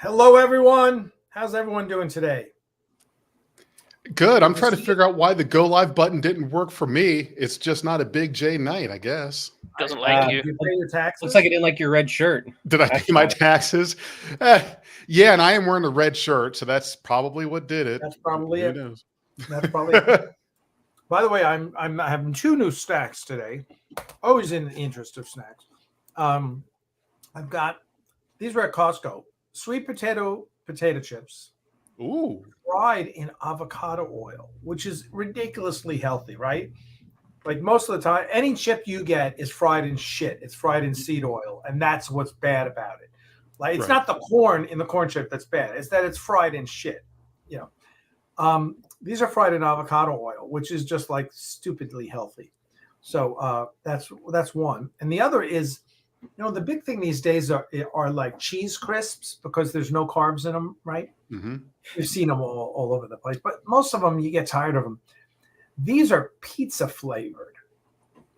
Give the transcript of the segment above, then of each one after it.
Hello, everyone. How's everyone doing today? Good. I'm trying to figure out why the go live button didn't work for me. It's just not a big J night, I guess. Doesn't like you. Did you pay your taxes? Looks like it didn't like your red shirt. Did I pay my taxes? Yeah, and I am wearing a red shirt, so that's probably what did it. That's probably Who it. knows? That's probably it. By the way, I'm having two new snacks today. Always in the interest of snacks. I've got these were at Costco. Sweet potato chips. Ooh. Fried in avocado oil, which is ridiculously healthy, right? Like most of the time, any chip you get is fried in shit. It's fried in seed oil, and that's what's bad about it. Like it's not the corn in the corn chip that's bad. It's that it's fried in shit. You know, these are fried in avocado oil, which is just like stupidly healthy. So that's one, and the other is, you know, the big thing these days are like cheese crisps because there's no carbs in them, right? Mm-hmm. You've seen them all over the place, but most of them you get tired of them. These are pizza flavored,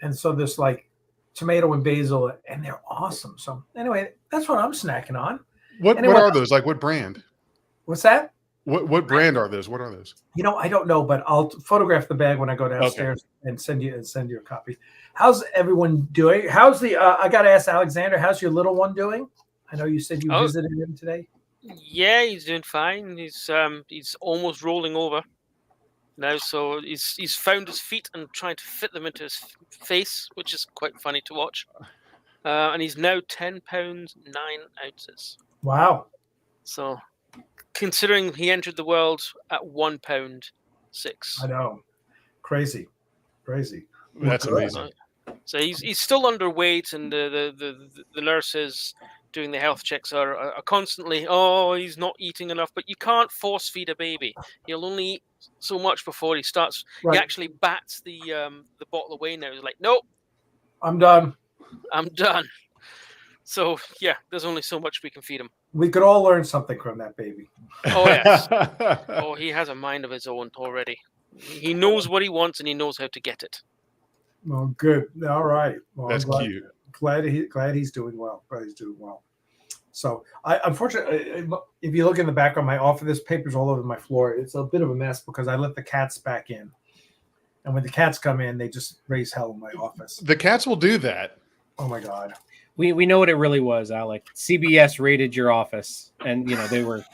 and so there's like tomato and basil, and they're awesome. So anyway, that's what I'm snacking on. What are those? Like what brand? What's that? What brand are those? What are those? You know, I don't know, but I'll photograph the bag when I go downstairs and send you a copy. How's everyone doing? How's the? I got to ask Alexander. How's your little one doing? I know you said you visited him today. Yeah, he's doing fine. He's almost rolling over now, so he's found his feet and trying to fit them into his face, which is quite funny to watch. And he's now 10 pounds 9 ounces. Wow! So, considering he entered the world at 1 pound 6, I know, crazy. That's amazing. So he's still underweight, and the nurses doing the health checks are constantly, he's not eating enough. But you can't force feed a baby. He'll only eat so much before he starts. Right. He actually bats the bottle away now. He's like, nope, I'm done. So yeah, there's only so much we can feed him. We could all learn something from that baby. Oh yes. He has a mind of his own already. He knows what he wants and he knows how to get it. Well, good. All right. Well, that's cute. Glad he's doing well. So unfortunately, if you look in the background, my office, there's papers all over my floor. It's a bit of a mess because I let the cats back in, and when the cats come in, they just raise hell in my office. The cats will do that. Oh my God. We know what it really was, Alec. CBS raided your office, and you know they were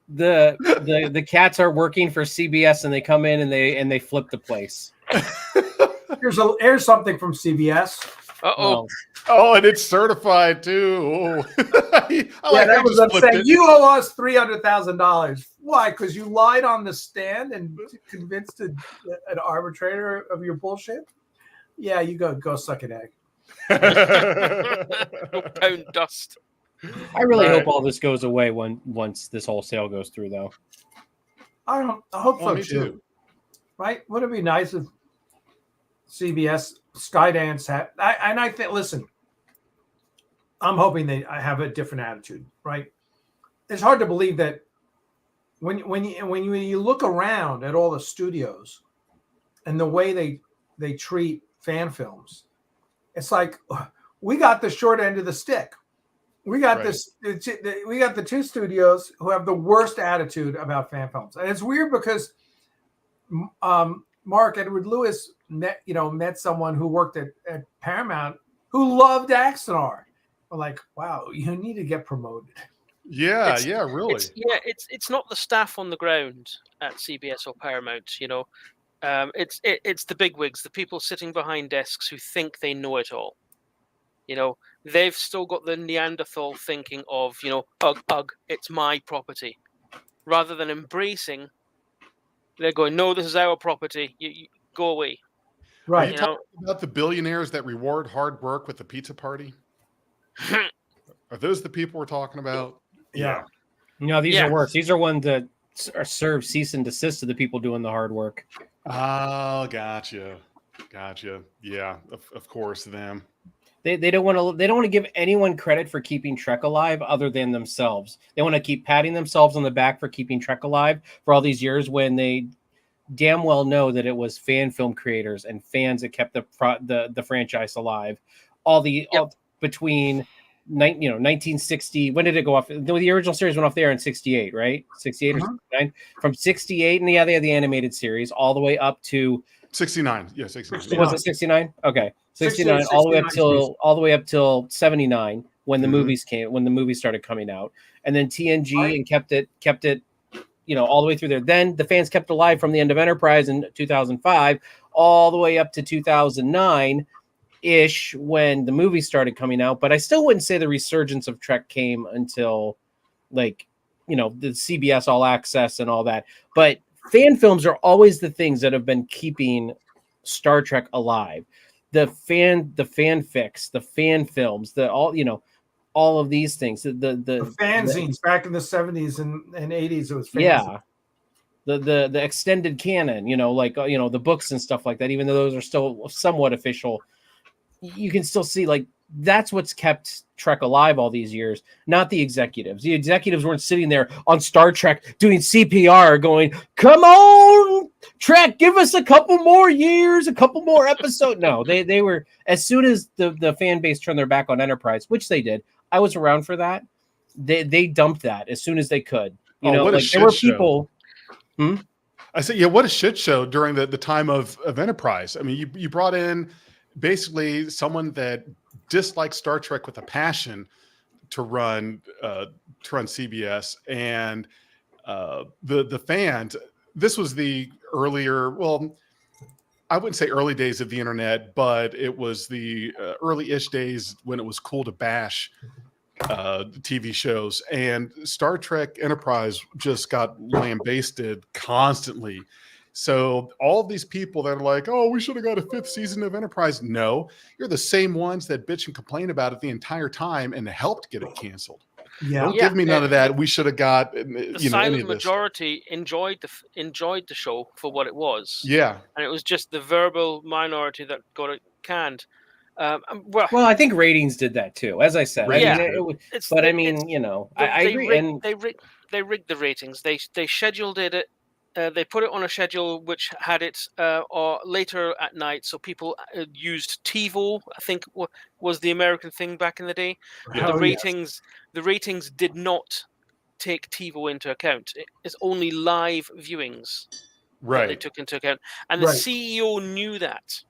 the cats are working for CBS, and they come in and they flip the place. Here's something from CBS. Oh, and it's certified too. That was upset. You owe us $300,000. Why? Because you lied on the stand and convinced an arbitrator of your bullshit. Yeah, you go suck an egg. No pound dust. I really hope all this goes away once this whole sale goes through, though. I hope so too. Right? Wouldn't it be nice if CBS Skydance had? I think. Listen, I'm hoping they have a different attitude. Right? It's hard to believe that when you look around at all the studios and the way they treat fan films, it's like we got the short end of the stick. We got we got the two studios who have the worst attitude about fan films, and it's weird because Mark Edward Lewis met someone who worked at Paramount who loved Axanar. We're like, wow, you need to get promoted. Yeah, really. It's not the staff on the ground at CBS or Paramount. You know, it's the bigwigs, the people sitting behind desks who think they know it all. You know, they've still got the Neanderthal thinking of, ugh, it's my property. Rather than embracing, they're going, no, this is our property. You go away. Right. Are you talking about the billionaires that reward hard work with the pizza party? Are those the people we're talking about? Yeah. No, these are worse. These are ones that serve cease and desist to the people doing the hard work. Oh, gotcha. Yeah, of course, them. They don't want to give anyone credit for keeping Trek alive other than themselves. They want to keep patting themselves on the back for keeping Trek alive for all these years when they damn well know that it was fan film creators and fans that kept the franchise alive. Between 1960. When did it go off? The original series went off there in 68, right? 68 or 69. From 68, and they had the animated series all the way up to 69. Yeah, 69. Was it 69? Okay, 69 68, all the way up 69 till 79 when the movies started coming out, and then TNG and kept it all the way through there. Then the fans kept it alive from the end of Enterprise in 2005 all the way up to 2009 ish when the movies started coming out. But I still wouldn't say the resurgence of Trek came until the CBS All Access and all that. But fan films are always the things that have been keeping Star Trek alive. The fanfics, the fan films, all of these things. The fanzines back in the 70s and 80s. It was fanzines. Yeah. The extended canon, the books and stuff like that, even though those are still somewhat official, you can still see that's what's kept Trek alive all these years, not the executives. The executives weren't sitting there on Star Trek doing CPR going, come on, Trek, give us a couple more years, a couple more episodes. No, they were, as soon as the fan base turned their back on Enterprise, which they did. I was around for that. They dumped that as soon as they could. There were people. I said, yeah, what a shit show during the time of Enterprise. I mean, you brought in basically someone that disliked Star Trek with a passion to run CBS, and the fans. This was the earlier, well, I wouldn't say early days of the internet, but it was the early-ish days when it was cool to bash TV shows, and Star Trek Enterprise just got lambasted constantly. So all of these people that are like, oh, we should have got a 5th season of Enterprise. No, you're the same ones that bitch and complain about it the entire time and helped get it canceled. Yeah. Don't give me none of that. We should have got the silent majority enjoyed the show for what it was. Yeah, and it was just the verbal minority that got it canned. Well, I think ratings did that too. As I said, yeah. I agree. And they rigged the ratings. They scheduled it. They put it on a schedule which had it or later at night, so people used TiVo. I think was the American thing back in the day. The ratings did not take TiVo into account. It's only live viewings that they took into account, and the CEO knew that.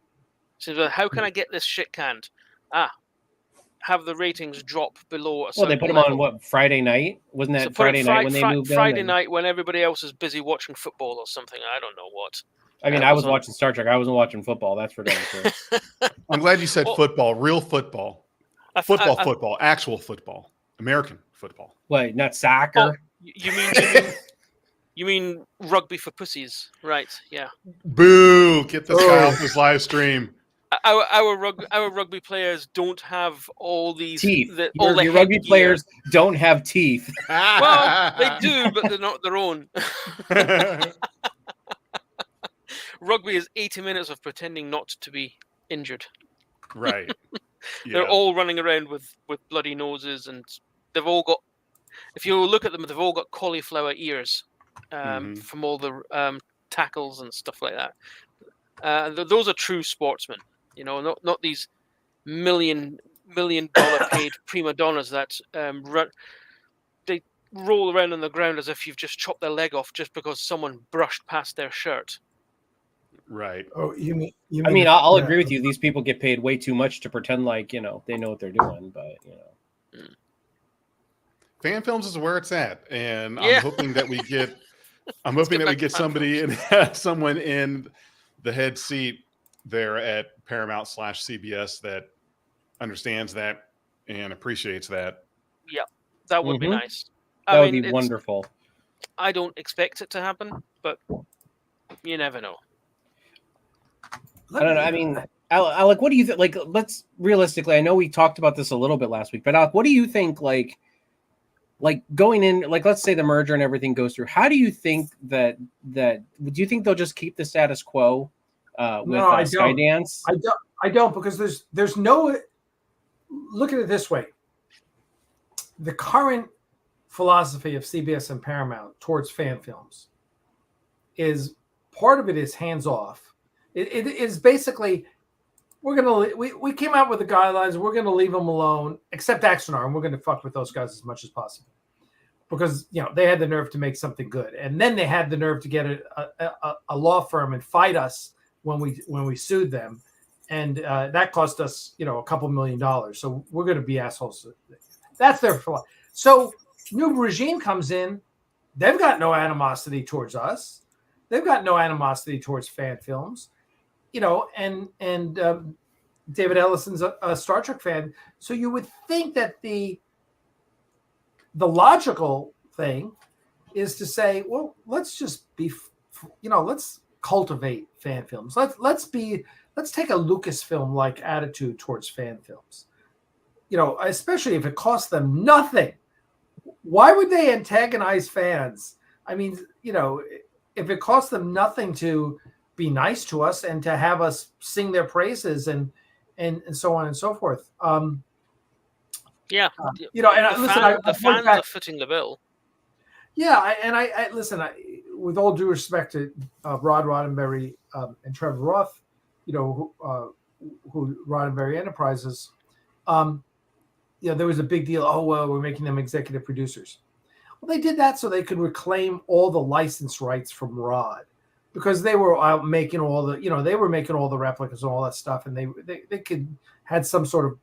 So how can I get this shit canned? Have the ratings drop below. They put them on Friday night? Wasn't that Friday night when they moved Friday night when everybody else is busy watching football or something. I don't know what. I mean, I was watching Star Trek. I wasn't watching football. That's for damn sure. I'm glad you said football, real football, football, actual football, American football. Wait, not soccer? You mean rugby for pussies, right? Yeah. Boo! Get this guy off this live stream. Our rugby players don't have all these teeth. Your rugby players don't have teeth. Well, they do, but they're not their own. Rugby is 80 minutes of pretending not to be injured. Right. Yeah. They're all running around with bloody noses, and they've all got. If you look at them, they've all got cauliflower ears from all the tackles and stuff like that. Those are true sportsmen. Not these $1 million paid prima donnas that they roll around on the ground as if you've just chopped their leg off just because someone brushed past their shirt. Right. Oh, you mean? I mean, I'll agree with you. These people get paid way too much to pretend like they know what they're doing, but fan films is where it's at, and I'm hoping that we get. I'm hoping that we get someone in the head seat there at Paramount/CBS that understands that and appreciates that. Yeah, that would be nice. That would be wonderful. I don't expect it to happen, but you never know. I don't know. I mean, Alec, what do you think? Like, let's realistically, I know we talked about this a little bit last week, but Alec, what do you think? Like going in, let's say the merger and everything goes through. How do you think do you think they'll just keep the status quo with Skydance? I don't, because there's no. Look at it this way: the current philosophy of CBS and Paramount towards fan films is part of it is hands off. It is basically we came out with the guidelines. We're gonna leave them alone, except Axanar, and we're gonna fuck with those guys as much as possible because they had the nerve to make something good, and then they had the nerve to get a law firm and fight us when we sued them, and that cost us a couple $1 million. So we're gonna be assholes. That's their fault. So new regime comes in. They've got no animosity towards us. They've got no animosity towards fan films, and David Ellison's a Star Trek fan. So you would think that the logical thing is to say, well, let's just be, let's cultivate fan films. Let's take a Lucasfilm-like attitude towards fan films, especially if it costs them nothing. Why would they antagonize fans? I mean, if it costs them nothing to be nice to us and to have us sing their praises and so on and so forth. And the fans are footing the bill. Yeah, I listen. With all due respect to Rod Roddenberry and Trevor Roth, who Roddenberry Enterprises. There was a big deal. Oh, well, we're making them executive producers. Well, they did that so they could reclaim all the license rights from Rod, because they were out making all the, they were making all the replicas and all that stuff, and they had some sort of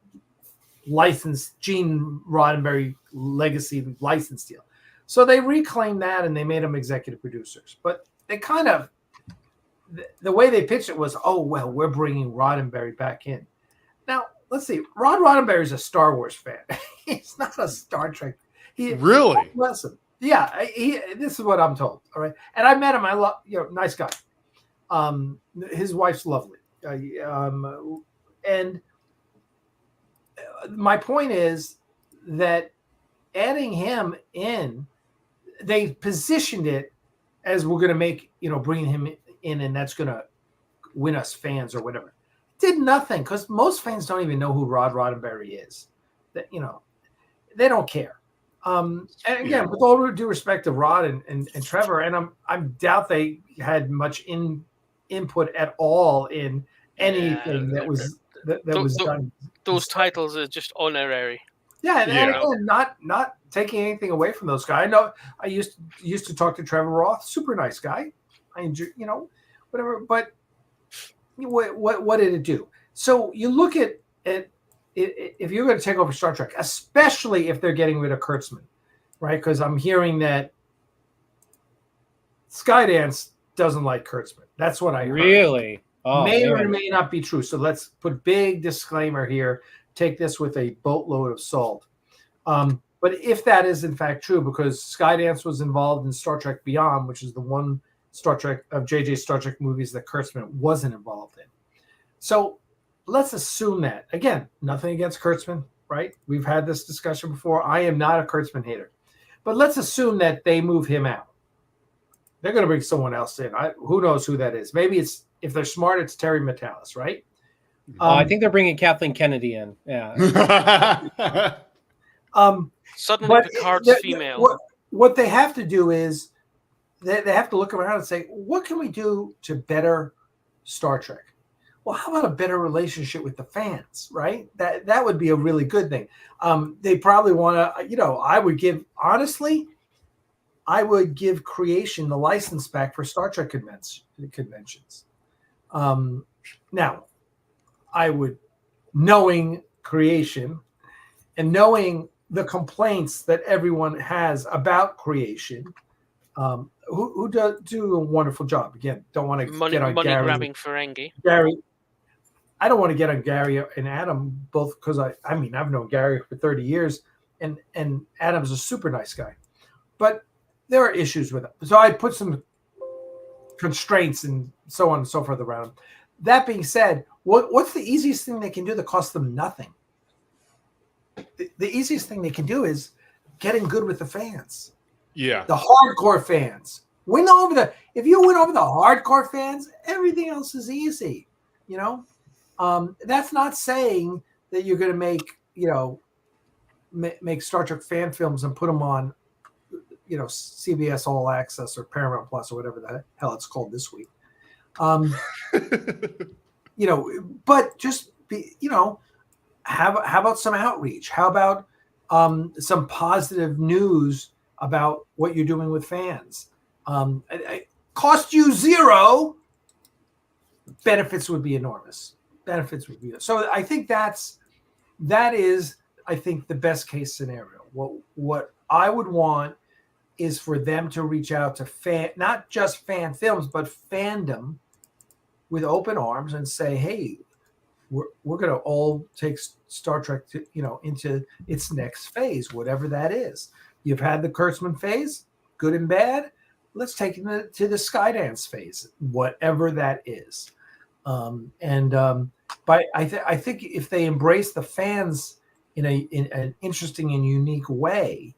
license, Gene Roddenberry legacy license deal. So they reclaimed that and they made them executive producers. But they kind of, the way they pitched it was, oh, well, we're bringing Roddenberry back in. Now, let's see. Rod Roddenberry is a Star Wars fan. He's not a Star Trek. Really? Listen. Yeah. This is what I'm told. All right. And I met him. I love, nice guy. His wife's lovely. And my point is that adding him in, they positioned it as we're going to make, bringing him in, and that's going to win us fans or whatever. Did nothing, because most fans don't even know who Rod Roddenberry is. That they don't care. And again, with all due respect to Rod and Trevor, and I doubt they had much input at all in anything that was done. Those titles are just honorary. Yeah, and again, not taking anything away from those guys. I know I used to talk to Trevor Roth, super nice guy. I enjoy, whatever, but. What did it do? So you look at it, if you're going to take over Star Trek, especially if they're getting rid of Kurtzman, right? Because I'm hearing that Skydance doesn't like Kurtzman. That's what I heard. Really? Oh, may or may not be true. So let's put big disclaimer here. Take this with a boatload of salt. But if that is in fact true, because Skydance was involved in Star Trek Beyond, which is the one Star Trek of JJ's Star Trek movies that Kurtzman wasn't involved in. So let's assume that. Again, nothing against Kurtzman, right? We've had this discussion before. I am not a Kurtzman hater. But let's assume that they move him out. They're going to bring someone else in. Who knows who that is? Maybe it's, if they're smart, it's Terry Matalas, right? I think they're bringing Kathleen Kennedy in. Yeah. Suddenly Picard's female. What they have to do is, they have to look around and say, what can we do to better Star Trek? Well, how about a better relationship with the fans, right? That would be a really good thing. They probably want to, I would give Creation the license back for Star Trek conventions. Now, I would, knowing Creation and knowing the complaints that everyone has about Creation, who do a wonderful job. Again, don't want to get on money Gary. grabbing Ferengi. Gary, I don't want to get on Gary and Adam both, because I mean I've known Gary for 30 years, and Adam's a super nice guy, but there are issues with him. So I put some constraints and so on and so forth around him. That being said, what's the easiest thing they can do that costs them nothing? The easiest thing they can do is getting good with the fans. Yeah. The hardcore fans. If you win over the hardcore fans, everything else is easy. That's not saying that you're going to make Star Trek fan films and put them on, CBS All Access or Paramount Plus or whatever the hell it's called this week. But just how about some outreach? How about some positive news about what you're doing with fans? It cost you zero. Benefits would be enormous. So I think that is I think the best case scenario. What I would want is for them to reach out to not just fan films, but fandom with open arms and say, hey, we're going to all take Star Trek into its next phase, whatever that is. You've had the Kurtzman phase, good and bad. Let's take it to the Skydance phase, whatever that is. But I think if they embrace the fans in an interesting and unique way,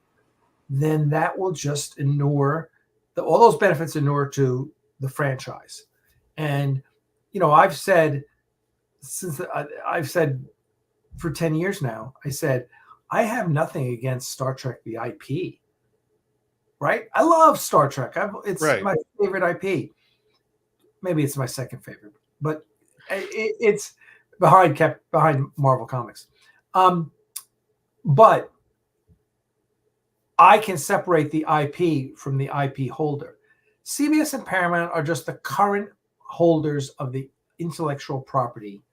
then that will just inure all those benefits inure to the franchise. And I've said for 10 years now, I said I have nothing against Star Trek the IP. Right? I love Star Trek. It's my favorite IP. Maybe it's my second favorite, but it's behind Marvel Comics. But I can separate the IP from the IP holder. CBS and Paramount are just the current holders of the intellectual property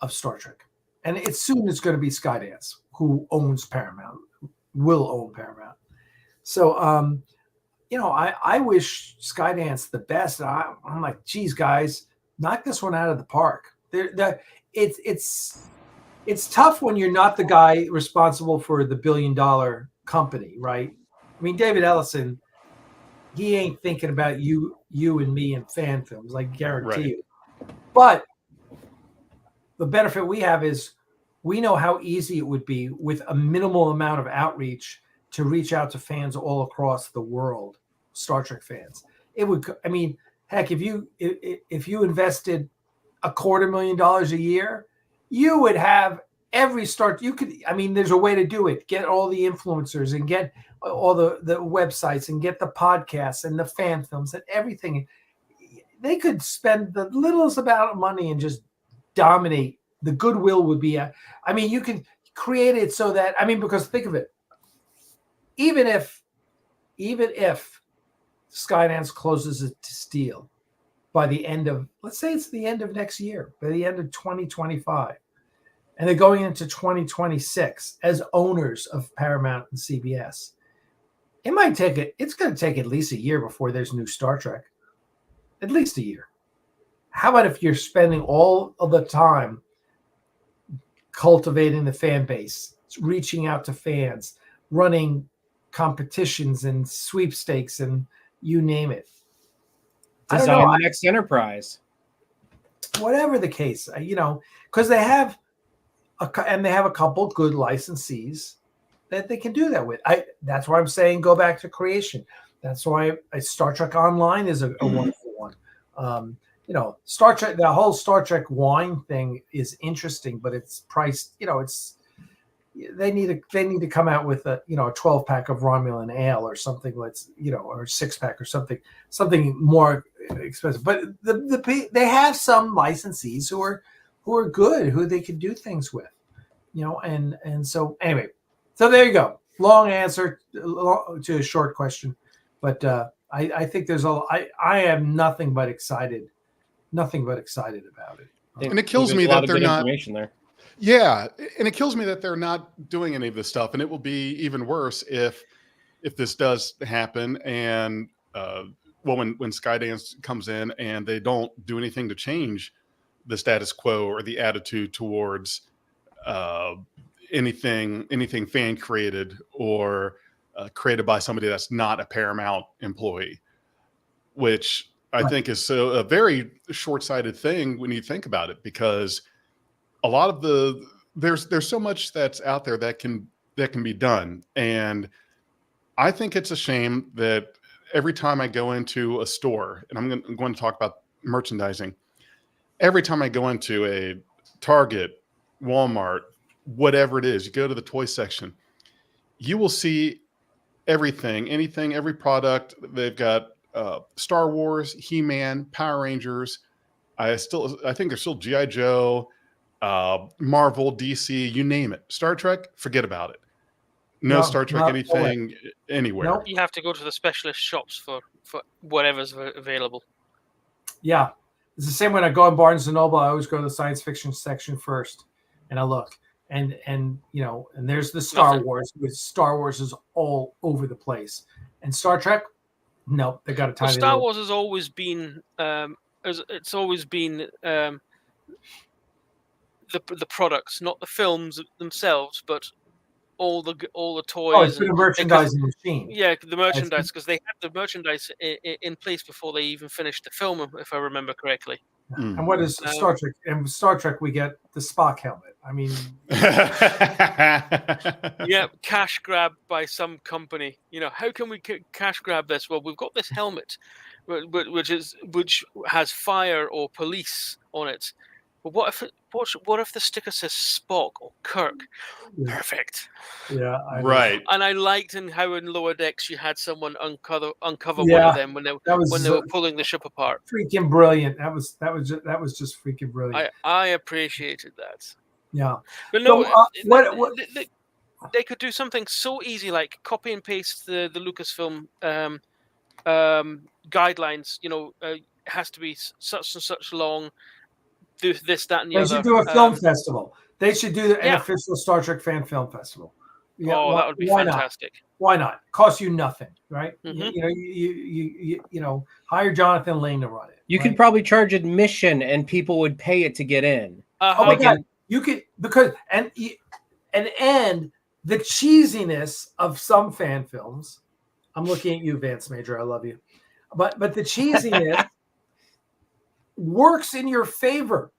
of Star Trek. And soon it's going to be Skydance, who owns Paramount, will own Paramount. So, I wish Skydance the best. I'm like, geez, guys, knock this one out of the park. It's tough when you're not the guy responsible for the $1 billion company, right? I mean, David Ellison, he ain't thinking about you and me and fan films, I guarantee you. But the benefit we have is we know how easy it would be with a minimal amount of outreach to reach out to fans all across the world, Star Trek fans. It would, I mean, heck, if you invested $250,000 a year, you would have there's a way to do it. Get all the influencers and get all the websites and get the podcasts and the fan films and everything. They could spend the littlest amount of money and just dominate. The goodwill would be, you can create it so that, because think of it, even if Skydance closes its deal by the end of, let's say it's the end of next year, by the end of 2025, and they're going into 2026 as owners of Paramount and CBS, it's going to take at least a year before there's new Star Trek. At least a year. How about if you're spending all of the time cultivating the fan base, reaching out to fans, running competitions and sweepstakes and you name it. Design the next enterprise. Whatever the case, because they have a couple good licensees that they can do that with. That's why I'm saying go back to creation. That's why Star Trek Online is a wonderful one. Star Trek, the whole Star Trek wine thing is interesting, but it's priced. They need to come out with a 12-pack of Romulan ale or something. Or a 6-pack or something more expensive. But they have some licensees who are good, who they can do things with, and so anyway. So there you go. Long answer to a short question, but I think there's I am nothing but excited about it. And it kills me that they're not. There. Yeah, and it kills me that they're not doing any of this stuff, and it will be even worse if this does happen. And when Skydance comes in and they don't do anything to change the status quo or the attitude towards anything fan created or created by somebody that's not a Paramount employee, which I think is a very short-sighted thing when you think about it, because a lot of there's so much that's out there that can be done. And I think it's a shame that every time I go into a store, and I'm going to talk about merchandising, every time I go into a Target, Walmart, whatever it is, you go to the toy section, you will see everything, every product. They've got Star Wars, He-Man, Power Rangers. I think there's still G.I. Joe, Marvel, DC, you name it. Star Trek, forget about it. No Star Trek anything anywhere. Nope. You have to go to the specialist shops for whatever's available. Yeah. It's the same when I go in Barnes & Noble. I always go to the science fiction section first, and I look. And there's the Star Wars. Star Wars is all over the place. And Star Trek, no, they got a tiny Star Wars has always been it's always been the products, not the films themselves, but all the toys. Oh, it's been a merchandising machine. Yeah, the merchandise, because they had the merchandise in place before they even finished the film, if I remember correctly. And what is Star Trek? And Star Trek, we get the Spock helmet. I mean, yeah, cash grab by some company. How can we cash grab this? Well, we've got this helmet, which has fire or police on it. But what if the sticker says Spock or Kirk? Yeah. Perfect. Yeah, right. And I liked how in Lower Decks you had someone uncover one of them when they were pulling the ship apart. Freaking brilliant. That was just freaking brilliant. I appreciated that. Yeah. But no, what they could do something so easy like copy and paste the Lucasfilm guidelines. It has to be such and such long. Do this, that, and the other. They should do a film festival. They should do an official Star Trek fan film festival. Yeah, that would be fantastic. Why not? Cost you nothing, right? Mm-hmm. You hire Jonathan Lane to run it. You could probably charge admission, and people would pay it to get in. Oh my God, you could, because and the cheesiness of some fan films. I'm looking at you, Vance Major. I love you, but the cheesiness works in your favor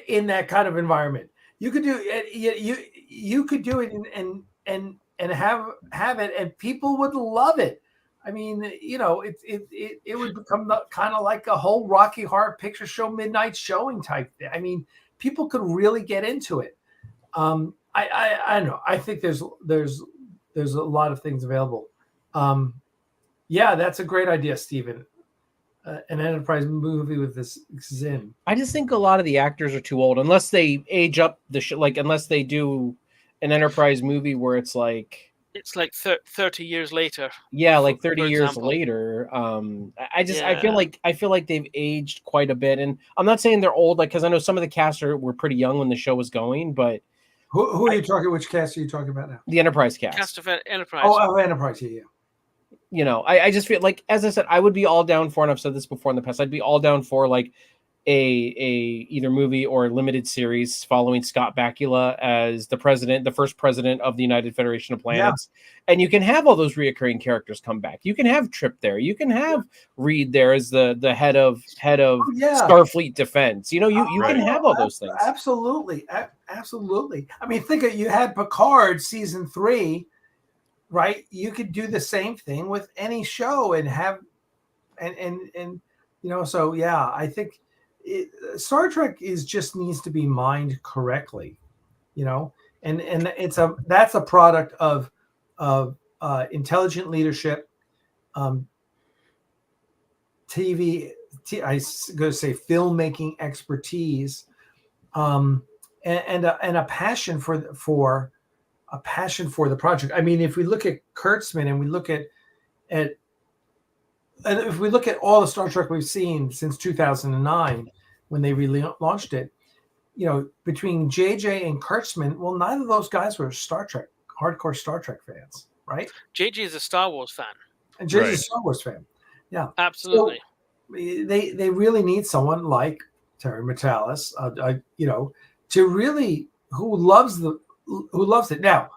in that kind of environment. You could do it. You could do it and have it, and people would love it. I mean, it would become kind of like a whole Rocky Horror Picture Show midnight showing type thing. I mean, people could really get into it. I don't know. I think there's a lot of things available. Yeah, that's a great idea, Stephen. An Enterprise movie with this Zin. I just think a lot of the actors are too old, unless they age up unless they do an Enterprise movie where it's like 30 years later. Yeah, like 30 years later. I feel like they've aged quite a bit, and I'm not saying they're old, because I know some of the cast were pretty young when the show was going, but who are you talking? Which cast are you talking about now? The Enterprise cast. Cast of Enterprise. Oh, Enterprise, yeah. I just feel like, as I said, I would be all down for, and I've said this before in the past, I'd be all down for like a either movie or limited series following Scott Bakula as the first president of the United Federation of Planets. Yeah. And you can have all those reoccurring characters come back. You can have Trip there. You can have Reed there as the head of Starfleet Defense. You can have all those things. Absolutely. Absolutely. I mean, think of, you had Picard season 3. Right, you could do the same thing with any show and have, and so yeah, I think Star Trek just needs to be mined correctly, and that's a product of intelligent leadership, TV, I was going to say filmmaking expertise, and a passion for the project. I mean, if we look at Kurtzman and we look at and if we look at all the Star Trek we've seen since 2009, when they relaunched it, between JJ and Kurtzman, well, neither of those guys were hardcore Star Trek fans, right? JJ is a Star Wars fan. And JJ is a Star Wars fan. Yeah, absolutely. So they really need someone like Terry Matalas, to really who loves it. Now,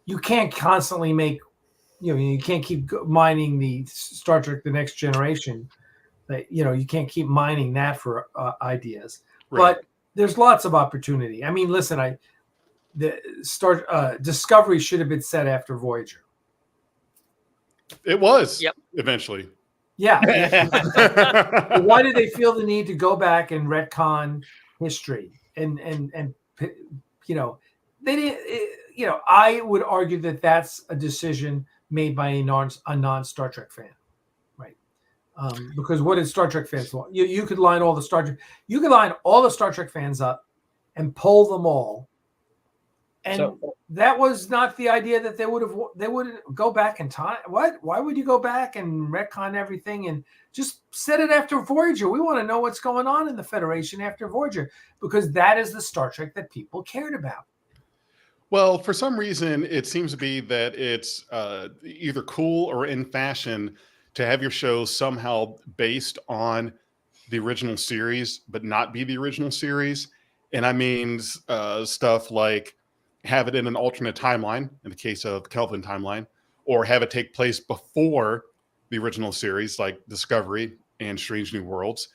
you can't constantly make, you can't keep mining the Star Trek The Next Generation. You can't keep mining that for ideas. Right. But there's lots of opportunity. I mean, listen, Discovery should have been set after Voyager. It was. Yep. Eventually. Yeah. Why did they feel the need to go back and retcon history? And they didn't, I would argue that that's a decision made by a non-Star Trek fan, right? Because what did Star Trek fans want? You could line all the Star Trek fans up and pull them all. And that was not the idea that they wouldn't go back in time. What? Why would you go back and retcon everything and just set it after Voyager? We want to know what's going on in the Federation after Voyager, because that is the Star Trek that people cared about. Well, for some reason, it seems to be that it's either cool or in fashion to have your show somehow based on the original series, but not be the original series. And I mean stuff like have it in an alternate timeline, in the case of Kelvin timeline, or have it take place before the original series, like Discovery and Strange New Worlds,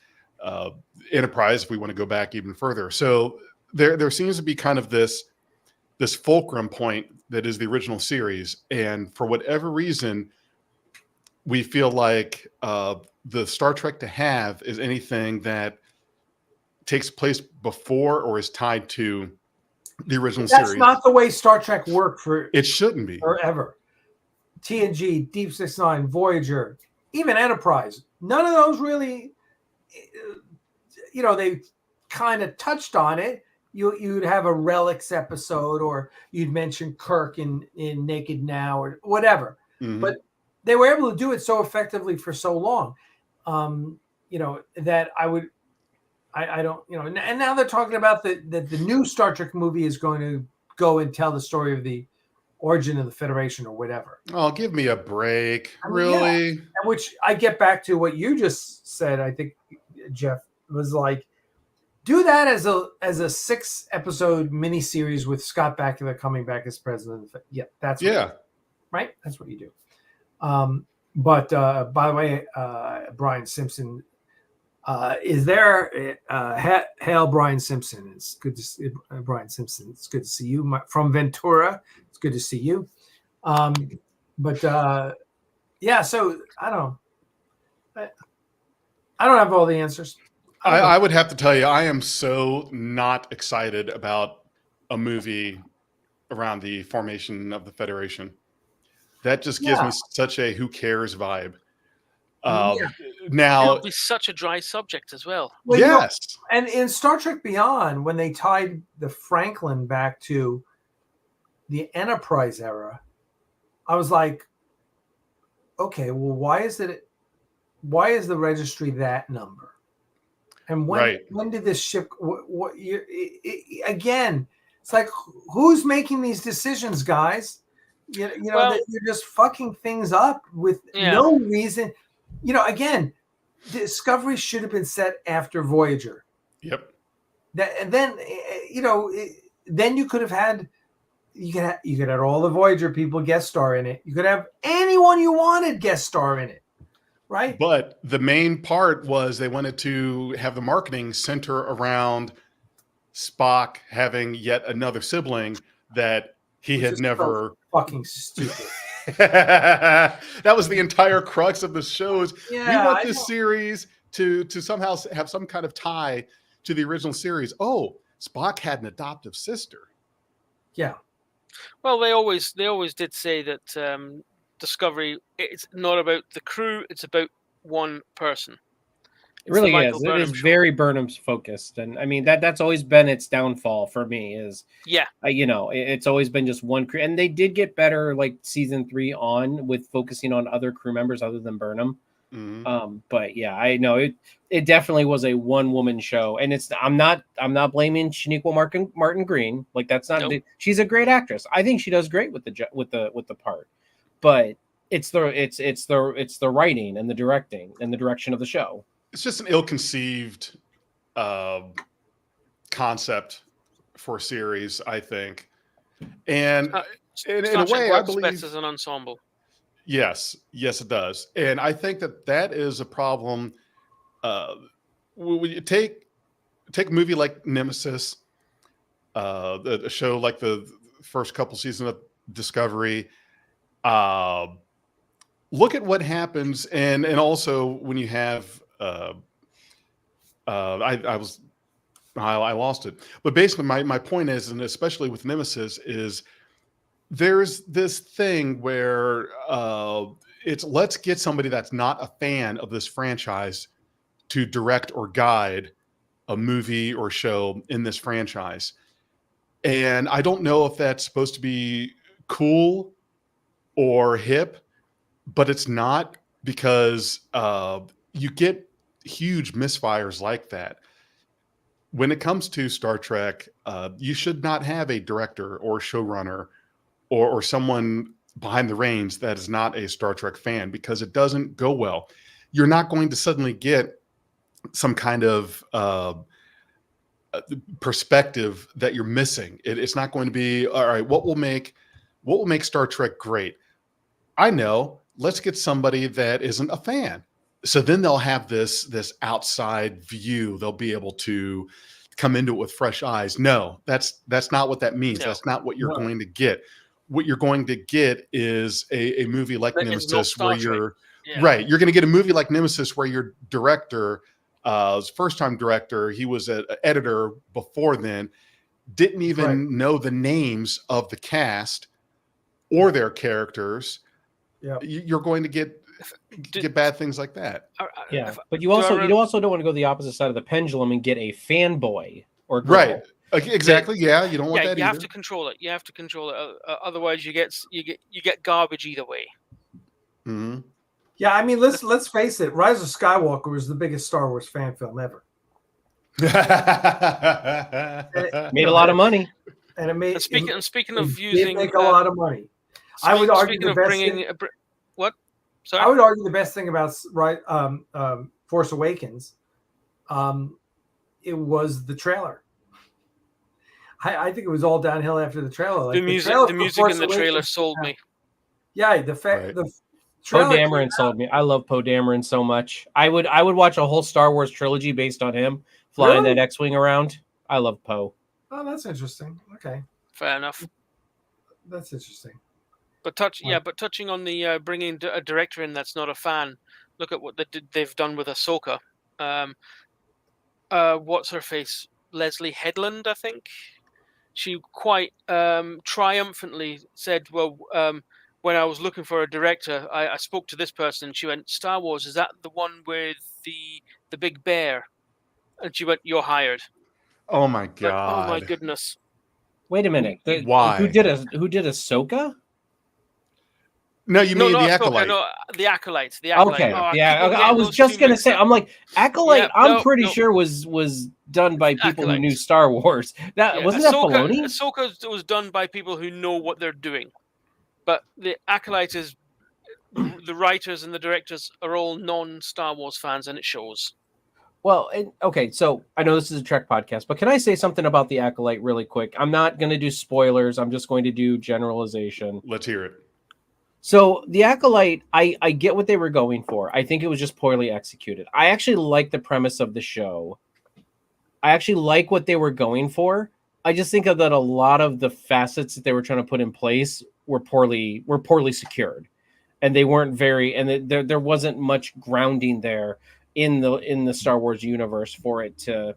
Enterprise, if we want to go back even further. So there seems to be kind of this fulcrum point that is the original series. And for whatever reason, we feel like the Star Trek to have is anything that takes place before or is tied to the original series. That's not the way Star Trek worked for. It shouldn't be forever. TNG, Deep Space Nine, Voyager, even Enterprise. None of those really, they kind of touched on it. You'd have a Relics episode, or you'd mention Kirk in Naked Now or whatever. Mm-hmm. But they were able to do it so effectively for so long, that I don't, and now they're talking about that the new Star Trek movie is going to go and tell the story of the origin of the Federation or whatever. Oh, give me a break. Really? Yeah. Which I get back to what you just said. I think, Jeff, was like, do that as a 6-episode miniseries with Scott Bakula coming back as president. Yeah, that's right. That's what you do. But by the way, Brian Simpson is there. Hail, Brian Simpson. It's good to see Brian Simpson. It's good to see you from Ventura. It's good to see you. So I don't have all the answers. I would have to tell you, I am so not excited about a movie around the formation of the Federation. That just gives me such a who cares vibe. Now, it'll be such a dry subject as well. Yes. And in Star Trek Beyond, when they tied the Franklin back to the Enterprise era, I was like, okay, well, why is the registry that number? And when did this ship? Again, it's like, who's making these decisions, guys? You're just fucking things up with no reason. Again, Discovery should have been set after Voyager. Yep. Then you could have had all the Voyager people guest star in it. You could have anyone you wanted guest star in it. Right. But the main part was they wanted to have the marketing center around Spock having yet another sibling that he had never. So fucking stupid. That was the entire crux of the shows. We want this series to somehow have some kind of tie to the original series. Oh, Spock had an adoptive sister. Yeah. Well, they always did say that Discovery, it's not about the crew, it's about one person. It really is. It is very Burnham's focused, and I mean that's always been its downfall for me. Is it's always been just one crew, and they did get better like season 3 on with focusing on other crew members other than Burnham. Mm-hmm. But yeah, I know it definitely was a one-woman show, and I'm not blaming Shaniqua Martin Green. Like that's not. Nope. She's a great actress. I think she does great with the part, but it's the writing and the directing and the direction of the show. It's just an ill-conceived concept for a series, I think, and in a way, I believe best as an ensemble. Yes, it does, and I think that is a problem. When you take a movie like Nemesis, a show like the first couple seasons of Discovery. Look at what happens, and also when you have. I lost it, but basically my point is, and especially with Nemesis, is there's this thing where it's let's get somebody that's not a fan of this franchise to direct or guide a movie or show in this franchise. And I don't know if that's supposed to be cool or hip, but it's not, because you get huge misfires like that. When it comes to Star Trek, you should not have a director or showrunner or someone behind the reins that is not a Star Trek fan, because it doesn't go well. You're not going to suddenly get some kind of perspective that you're missing. It's not going to be, all right, what will make Star Trek great? I know, let's get somebody that isn't a fan. So then they'll have this outside view. They'll be able to come into it with fresh eyes. No, that's not what that means. No. That's not what you're going to get. What you're going to get is a movie like Nemesis, where you're right. You're going to get a movie like Nemesis where your director, first-time director, he was an editor before then, didn't even know the names of the cast or their characters. Yeah, you're going to get bad things like that. Yeah, but you also don't want to go the opposite side of the pendulum and get a fanboy or girl. Right. Exactly. Yeah, you don't want that. You either. have to control it. You have to control it. Otherwise, you get garbage either way. Mm-hmm. Yeah, I mean, let's face it. Rise of Skywalker was the biggest Star Wars fan film ever. Made a lot of money, and it made. Speaking of using, make a lot of money. I would argue the best thing. What? Sorry? I would argue the best thing about Force Awakens, it was the trailer. I think it was all downhill after the trailer. Like the music in the trailer sold me. Yeah, the trailer. Poe Dameron sold me. I love Poe Dameron so much. I would watch a whole Star Wars trilogy based on him flying that X-wing around. I love Poe. Oh, that's interesting. Okay, fair enough. That's interesting. But touching on the bringing a director in that's not a fan. Look at what they've done with Ahsoka. What's her face? Leslie Headland, I think. She quite triumphantly said, "Well, when I was looking for a director, I spoke to this person. And she went, Star Wars, is that the one with the big bear?" And she went, "You're hired." Oh my god! Like, oh my goodness! Wait a minute. Why? Who did Ahsoka? No, you mean the Acolyte. No, the Acolyte. Okay. Oh, I was just going to say, I'm like, Acolyte, I'm pretty sure was done by people who knew Star Wars. Wasn't that Filoni? Ahsoka was done by people who know what they're doing. But the Acolyte is, the writers and the directors are all non-Star Wars fans, and it shows. Well, okay, so I know this is a Trek podcast, but can I say something about the Acolyte really quick? I'm not going to do spoilers. I'm just going to do generalization. Let's hear it. So the Acolyte, I get what they were going for. I think it was just poorly executed. I actually like the premise of the show. I actually like what they were going for. I just think that a lot of the facets that they were trying to put in place were poorly secured, and they weren't there wasn't much grounding there in the Star Wars universe for it to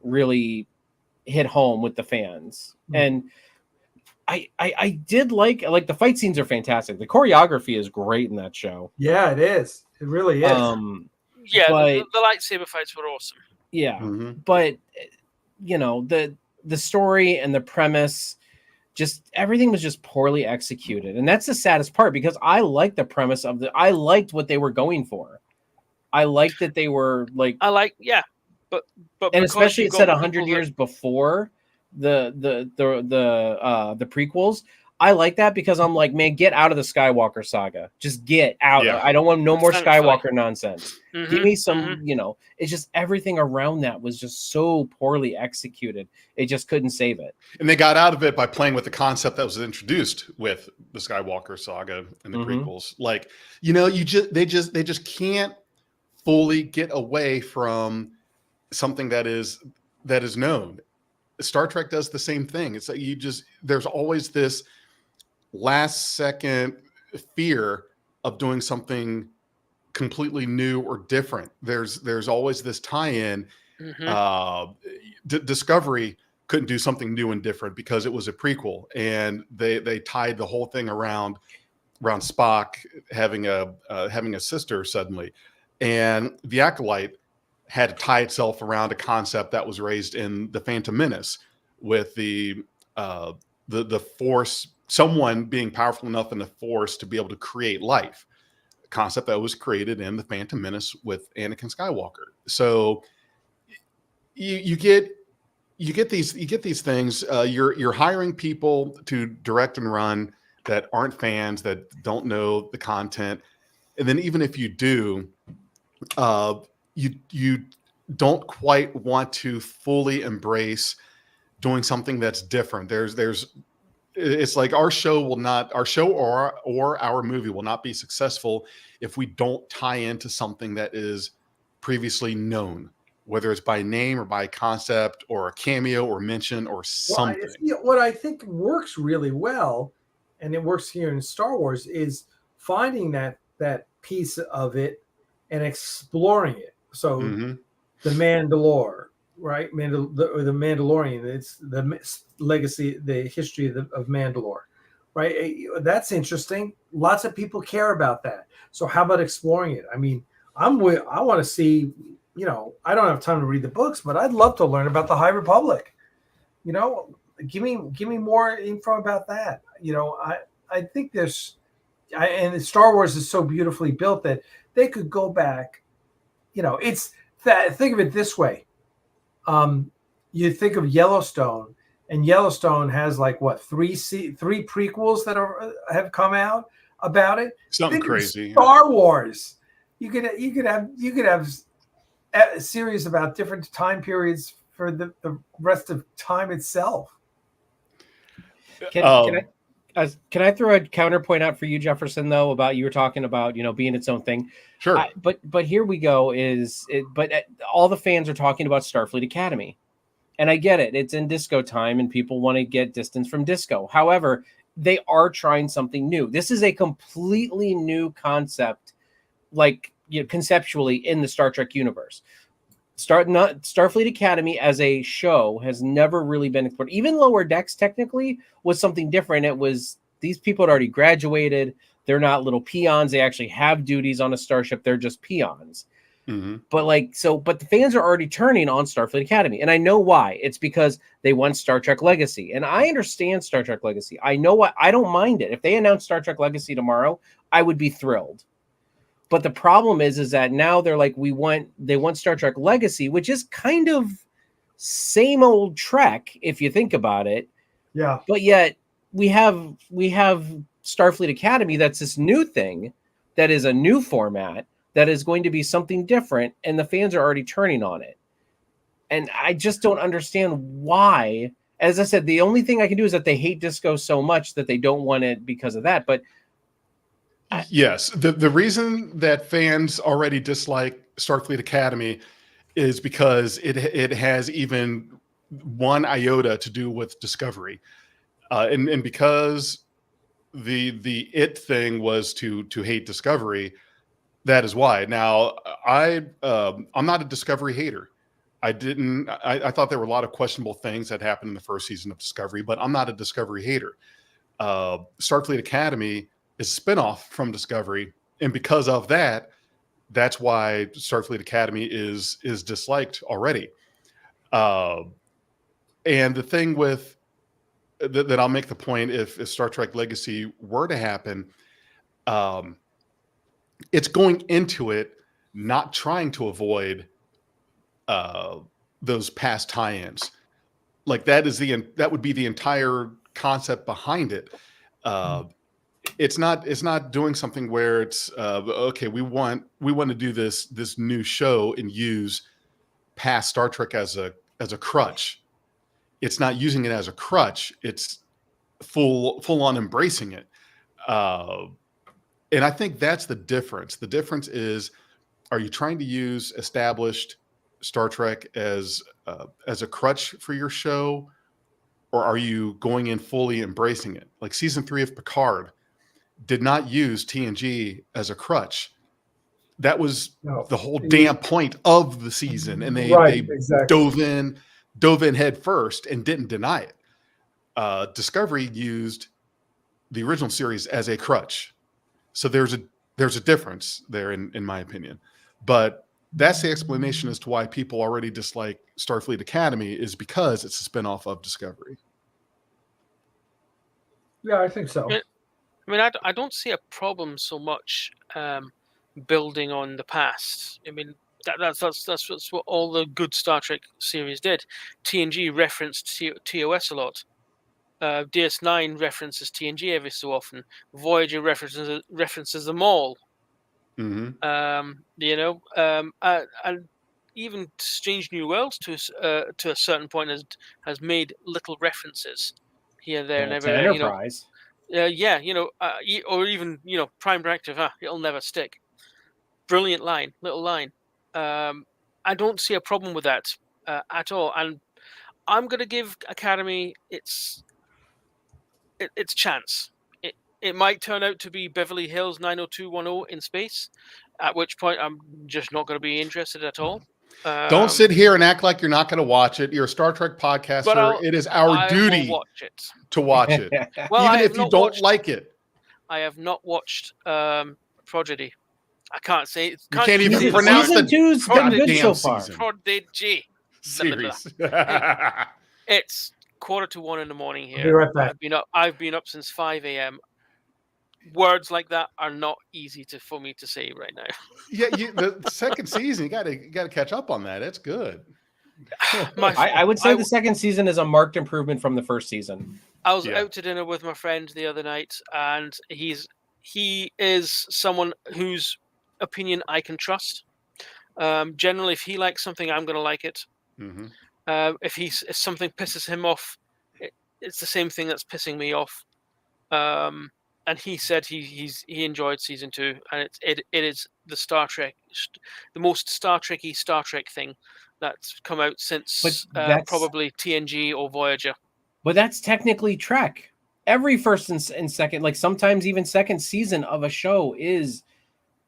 really hit home with the fans. Mm-hmm. And I did like the fight scenes are fantastic. The choreography is great in that show. Yeah, it is. It really is. The lightsaber fights were awesome. Yeah, but the story and the premise, just everything was just poorly executed, and that's the saddest part because I liked the premise I liked what they were going for. I liked that they were but and especially it said 100 years before the prequels. I like that because I'm like, man, get out of the Skywalker saga. Just get out. Yeah. I don't want no more Skywalker nonsense. Mm-hmm, give me some, it's just everything around that was just so poorly executed. It just couldn't save it. And they got out of it by playing with the concept that was introduced with the Skywalker saga and the prequels. Like, they just can't fully get away from something that is known. Star Trek does the same thing. It's like there's always this last second fear of doing something completely new or different. There's always this tie-in. Discovery couldn't do something new and different because it was a prequel, and they tied the whole thing around Spock having a sister suddenly. And the Acolyte had to tie itself around a concept that was raised in the Phantom Menace, with the Force, someone being powerful enough in the Force to be able to create life. A concept that was created in the Phantom Menace with Anakin Skywalker. So you get these things. You're hiring people to direct and run that aren't fans, that don't know the content, and then even if you do, you don't quite want to fully embrace doing something that's different. It's like our show or our movie will not be successful if we don't tie into something that is previously known, whether it's by name or by concept or a cameo or mention or something. What I think works really well, and it works here in Star Wars, is finding that piece of it and exploring it. So the Mandalore, right? The Mandalorian, it's the legacy, the history of Mandalore, right? That's interesting. Lots of people care about that. So how about exploring it? I mean, I want to see, I don't have time to read the books, but I'd love to learn about the High Republic. Give me more info about that. I think and Star Wars is so beautifully built that they could go back. It's that. Think of it this way. You think of Yellowstone, and Yellowstone has like what, three prequels that have come out about it. Something crazy. Star Wars. You could have a series about different time periods for the rest of time itself. Can I throw a counterpoint out for you, Jefferson, though, about you were talking about, being its own thing? Sure. But here we go all the fans are talking about Starfleet Academy. And I get it. It's in disco time and people want to get distance from disco. However, they are trying something new. This is a completely new concept, conceptually in the Star Trek universe. Starfleet Academy as a show has never really been explored. Even Lower Decks technically was something different. It was, these people had already graduated. They're not little peons. They actually have duties on a starship. They're just peons. But the fans are already turning on Starfleet Academy. And I know why. It's because they want Star Trek Legacy. And I understand Star Trek Legacy. I know what, I don't mind it. If they announce Star Trek Legacy tomorrow, I would be thrilled. But the problem is that now they're like, they want Star Trek Legacy, which is kind of same old Trek, if you think about it. Yeah. But yet we have Starfleet Academy. That's this new thing that is a new format that is going to be something different. And the fans are already turning on it. And I just don't understand why. As I said, the only thing I can do is that they hate disco so much that they don't want it because of that. But yes, the reason that fans already dislike Starfleet Academy is because it has even one iota to do with Discovery, and because the it thing was to hate Discovery. That is why. Now, I'm not a Discovery hater. I thought there were a lot of questionable things that happened in the first season of Discovery, but I'm not a Discovery hater. Starfleet Academy is a spinoff from Discovery, and because of that, that's why Starfleet Academy is disliked already. And the thing with that I'll make the point, if Star Trek Legacy were to happen, it's going into it not trying to avoid those past tie-ins. Like that would be the entire concept behind it. It's not doing something where it's okay, we want to do this new show and use past Star Trek as a crutch. It's not using it as a crutch. It's full on embracing it. And I think that's the difference. The difference is, are you trying to use established Star Trek as a crutch for your show, or are you going in fully embracing it? Like season 3 of Picard did not use TNG as a crutch. That was the whole damn point of the season, and they exactly. dove in head first and didn't deny it. Discovery used the original series as a crutch. So there's a difference there in my opinion. But that's the explanation as to why people already dislike Starfleet Academy, is because it's a spinoff of Discovery. Yeah, I think so. I mean, I don't see a problem so much building on the past. I mean, that's what all the good Star Trek series did. TNG referenced TOS a lot. DS9 references TNG every so often. Voyager references them all. Mm-hmm. And even Strange New Worlds to a certain point has made little references here, there, and everywhere. Enterprise. Or even Prime Directive. It'll never stick. Brilliant line, little line. I don't see a problem with that at all, and I'm going to give Academy its chance. It might turn out to be Beverly Hills 90210 in space, at which point I'm just not going to be interested at all. Don't sit here and act like you're not going to watch it. You're a Star Trek podcaster. It is our duty to watch it, well, even if you don't like it. I have not watched Prodigy. I can't say it. You can't even pronounce the two's been good so far. Prodigy series. It's 1:45 in the morning here. I'll be right back. I've been up since 5 a.m. Words like that are not easy for me to say right now. Yeah, the second season, you got to catch up on that. It's good. I would say the second season is a marked improvement from the first season. I was out to dinner with my friend the other night, and he is someone whose opinion I can trust. Generally, if he likes something, I'm going to like it. Mm-hmm. If something pisses him off, it's the same thing that's pissing me off. And he said he enjoyed season 2, and it is the most Star Trek thing that's come out since probably TNG or Voyager. But that's technically Trek. Every first and second, like sometimes even second season of a show is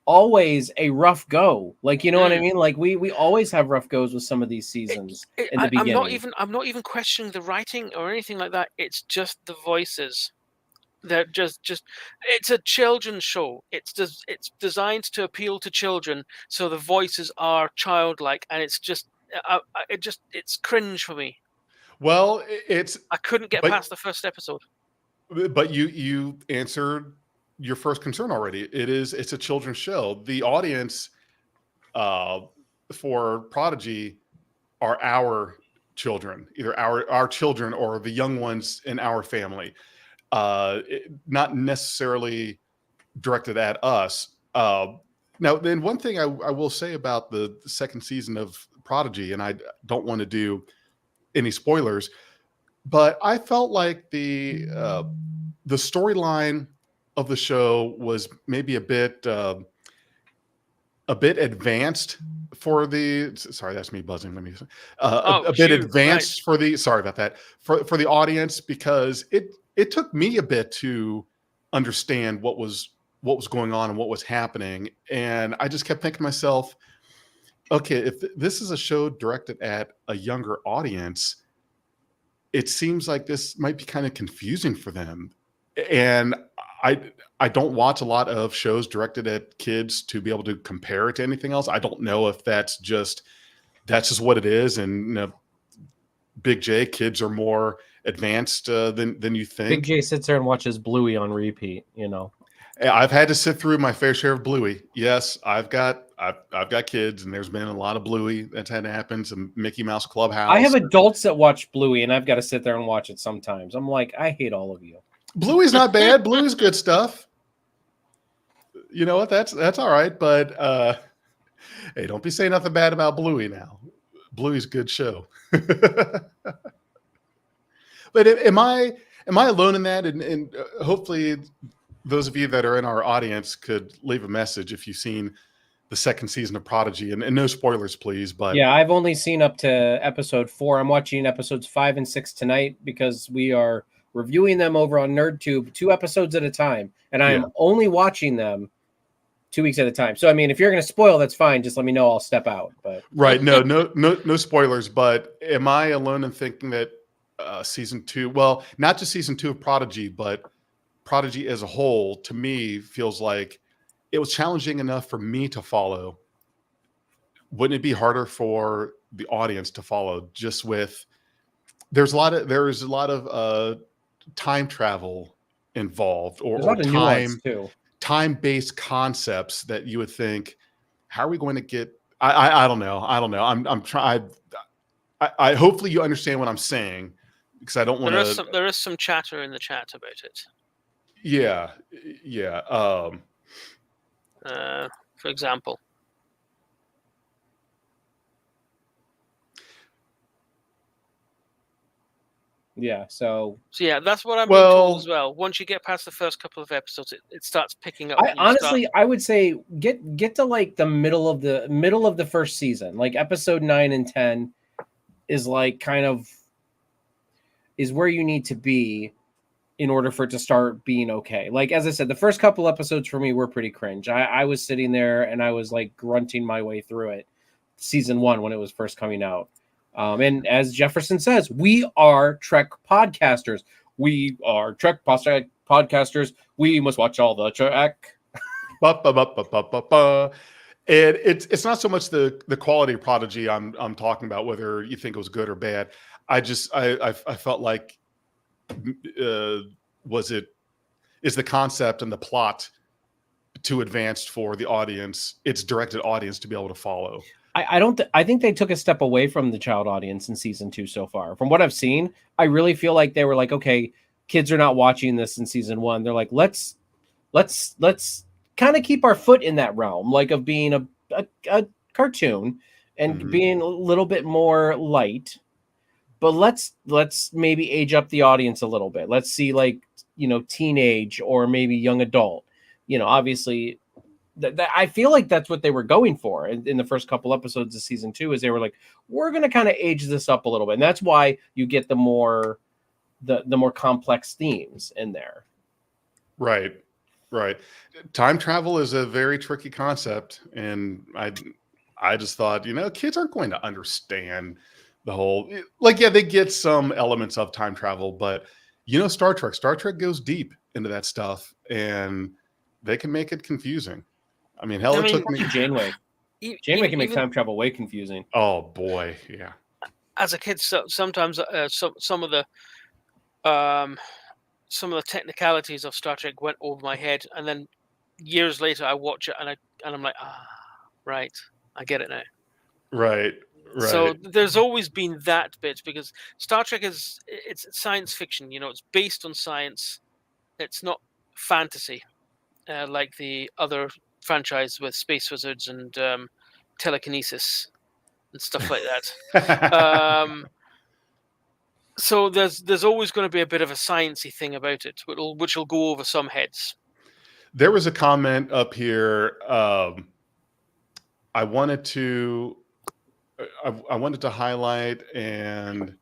always a rough go. Like, you know what I mean? Like we always have rough goes with some of these seasons in the beginning. I'm not even questioning the writing or anything like that. It's just the voices. They're just it's a children's show. It's designed to appeal to children, so the voices are childlike, and it's just it's cringe for me. Well, I couldn't get past the first episode. But you answered your first concern already. It's a children's show. The audience for Prodigy are our children, either our children or the young ones in our family. Not necessarily directed at us. Now, then one thing I will say about the second season of Prodigy, and I don't want to do any spoilers, but I felt like the storyline of the show was maybe a bit advanced for the. Sorry, that's me buzzing. Let me. A bit advanced for the. Sorry about that. For the audience, because it took me a bit to understand what was going on and what was happening, and I just kept thinking to myself, okay, if this is a show directed at a younger audience, it seems like this might be kind of confusing for them. And I don't watch a lot of shows directed at kids to be able to compare it to anything else. I don't know if that's just what it is. And Big J, kids are more advanced than you think. Big J sits there and watches Bluey on repeat. I've had to sit through my fair share of Bluey. Yes, I've got kids, and there's been a lot of Bluey that's had to happen. Some Mickey Mouse Clubhouse. I have adults that watch Bluey, and I've got to sit there and watch it sometimes. I'm like, I hate all of you. Bluey's not bad. Bluey's good stuff. You know what? That's all right. But hey, don't be saying nothing bad about Bluey now. Bluey's a good show. But am I alone in that? And hopefully those of you that are in our audience could leave a message if you've seen the second season of Prodigy, and no spoilers, please. But yeah, I've only seen up to episode 4. I'm watching episodes 5 and 6 tonight because we are reviewing them over on NerdTube 2 episodes at a time, and I'm only watching them 2 weeks at a time. So I mean, if you're going to spoil, that's fine. Just let me know. I'll step out. But right, no spoilers. But am I alone in thinking that season 2? Well, not just season 2 of Prodigy, but Prodigy as a whole, to me, feels like it was challenging enough for me to follow wouldn't it be harder for the audience to follow just with, there's a lot of time travel involved or time-based concepts that you would think, how are we going to get, I don't know. I'm trying. I hopefully you understand what I'm saying, because I don't want to. There is some chatter in the chat about it. Yeah. For example. Yeah. So yeah, that's what I'm being told as well. Once you get past the first couple of episodes, it starts picking up. I would say get to like the middle of the first season, like episode 9 and 10 is like kind of is where you need to be in order for it to start being okay. Like, as I said, the first couple episodes for me were pretty cringe. I was sitting there and I was like grunting my way through it. Season 1 when it was first coming out. And as Jefferson says, we are Trek podcasters. We are Trek podcasters. We must watch all the Trek. And it's not so much the quality of Prodigy I'm talking about, whether you think it was good or bad. I felt like is the concept and the plot too advanced for the audience, its directed audience, to be able to follow. I think they took a step away from the child audience in season 2 so far. From what I've seen, I really feel like they were like, okay, kids are not watching this in season 1. They're like, let's kind of keep our foot in that realm, like of being a cartoon and being a little bit more light. But let's maybe age up the audience a little bit. Let's see, like, teenage or maybe young adult. Obviously. I feel like that's what they were going for in the first couple episodes of season 2, is they were like, we're going to kind of age this up a little bit. And that's why you get the more complex themes in there. Right. Time travel is a very tricky concept. And I just thought, kids aren't going to understand the whole, they get some elements of time travel, but Star Trek goes deep into that stuff, and they can make it confusing. I mean, it took me. Janeway can make time travel way confusing. Oh boy, yeah. As a kid, sometimes some of the technicalities of Star Trek went over my head, and then years later I watch it and I'm like, right, I get it now. Right. So there's always been that bit, because Star Trek it's science fiction. It's based on science. It's not fantasy like the other franchise with space wizards and telekinesis and stuff like that. So there's always going to be a bit of a sciencey thing about it, which will go over some heads. There was a comment up here. I wanted to highlight, and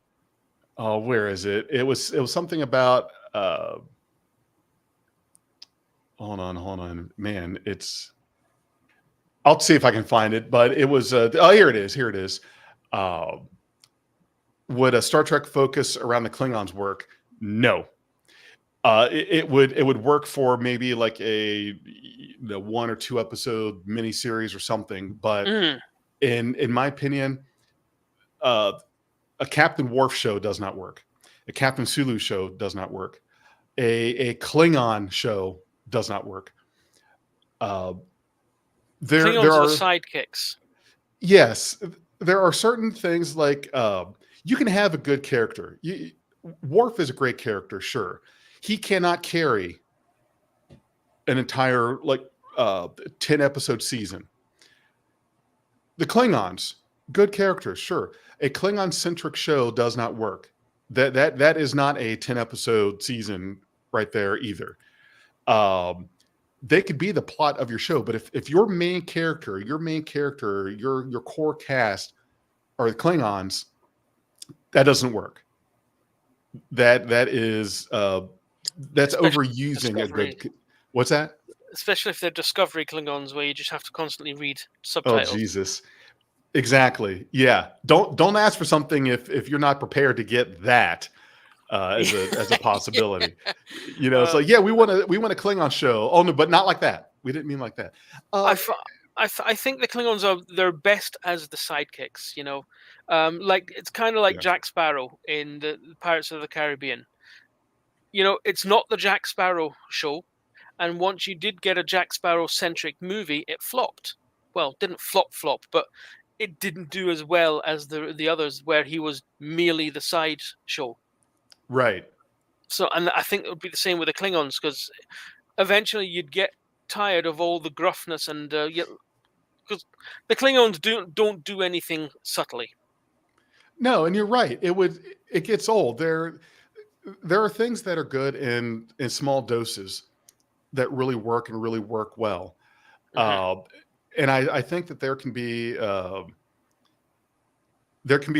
where is it? It was something about. Hold on, man. I'll see if I can find it, but it was. Here it is. Would a Star Trek focus around the Klingons work? No. It would work for maybe like a 1 or 2 episode miniseries or something, but in my opinion, a Captain Worf show does not work. A Captain Sulu show does not work. A Klingon show does not work. There are sidekicks. Yes, there are certain things like you can have a good character. Worf is a great character, sure. He cannot carry an entire 10 episode season. The Klingons, good characters, sure. A Klingon centric show does not work. That is not a 10 episode season right there either. They could be the plot of your show, but if your main character, your core cast are the Klingons, that doesn't work. That's overusing a good. What's that? Especially if they're Discovery Klingons, where you just have to constantly read subtitles. Oh Jesus! Exactly. Yeah. Don't ask for something if you're not prepared to get that as a possibility. It's like, yeah, we want a Klingon show. Oh no, but not like that. We didn't mean like that. I think the Klingons they're best as the sidekicks. Like it's kind of like Jack Sparrow in the Pirates of the Caribbean. It's not the Jack Sparrow show, and once you did get a Jack Sparrow centric movie, it flopped. Well, didn't flop, but it didn't do as well as the others, where he was merely the side show. Right. So, and I think it would be the same with the Klingons, because eventually you'd get tired of all the gruffness, and because the Klingons don't do anything subtly. No, and you're right. It gets old. There are things that are good in small doses that really work and really work well. And I think that there can be a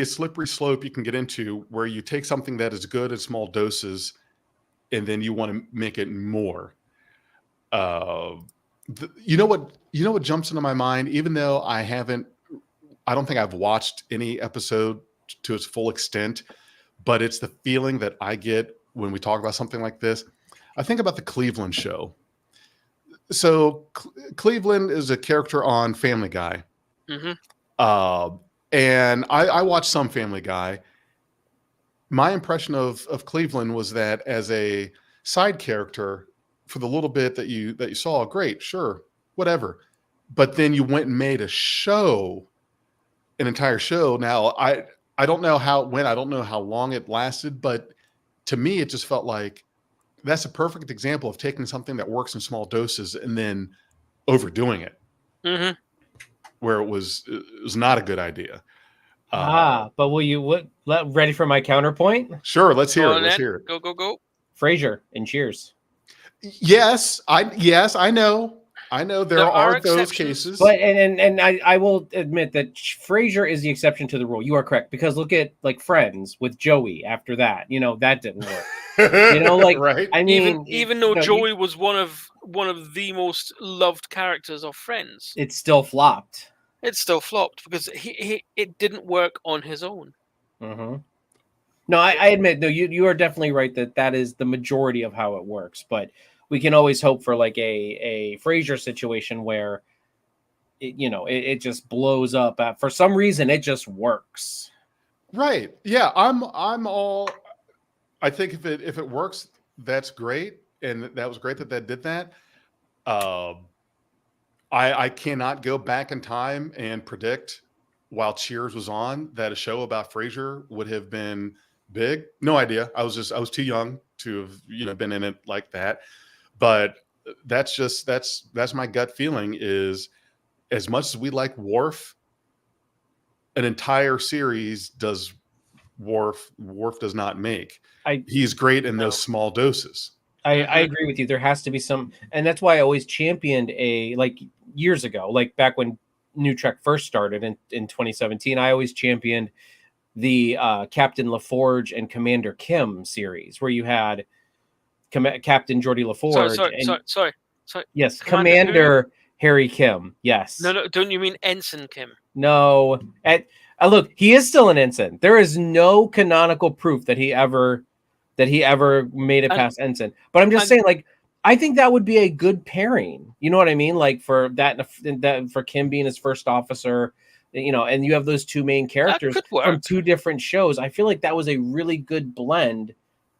slippery slope you can get into where you take something that is good in small doses and then you want to make it more. You know what jumps into my mind, even though I don't think I've watched any episode to its full extent, but it's the feeling that I get when we talk about something like this. I think about the Cleveland show. So Cleveland is a character on Family Guy. And I watched some Family Guy. My impression of Cleveland was that as a side character, for the little bit that you saw, great, sure, whatever. But then you went and made an entire show. Now, I don't know how it went. I don't know how long it lasted, but to me, it just felt like that's a perfect example of taking something that works in small doses and then overdoing it, where it was not a good idea. But will you ready for my counterpoint? Sure, let's hear it. Let's hear it. Go. Frasier and Cheers. Yes, I know. There are those cases, but and I will admit that Frasier is the exception to the rule. You are correct, because look at like Friends with Joey. After that, that didn't work. right? I mean, even though Joey was one of the most loved characters of Friends, it still flopped. It still flopped because it didn't work on his own. No, I admit, no, you are definitely right that is the majority of how it works, but we can always hope for like a Frasier situation where it just blows up. For some reason, it just works. Right. Yeah, I'm all. I think if it works, that's great, and that was great that did that. I cannot go back in time and predict while Cheers was on that a show about Frasier would have been big. No idea. I was too young to have been in it like that. But that's my gut feeling is, as much as we like Worf, an entire series does Worf does not make. He's great in those small doses. I agree with you. There has to be some, and that's why I always championed years ago, like back when New Trek first started in 2017, I always championed the Captain LaForge and Commander Kim series, where you had Captain Geordie LaForge. Sorry. Yes, Commander Harry Kim. Yes. No, don't you mean Ensign Kim? No. Look, he is still an ensign. There is no canonical proof that he ever made it past ensign. But I'm just saying, like, I think that would be a good pairing. You know what I mean? Like for that for Kim being his first officer, and you have those two main characters from two different shows. I feel like that was a really good blend.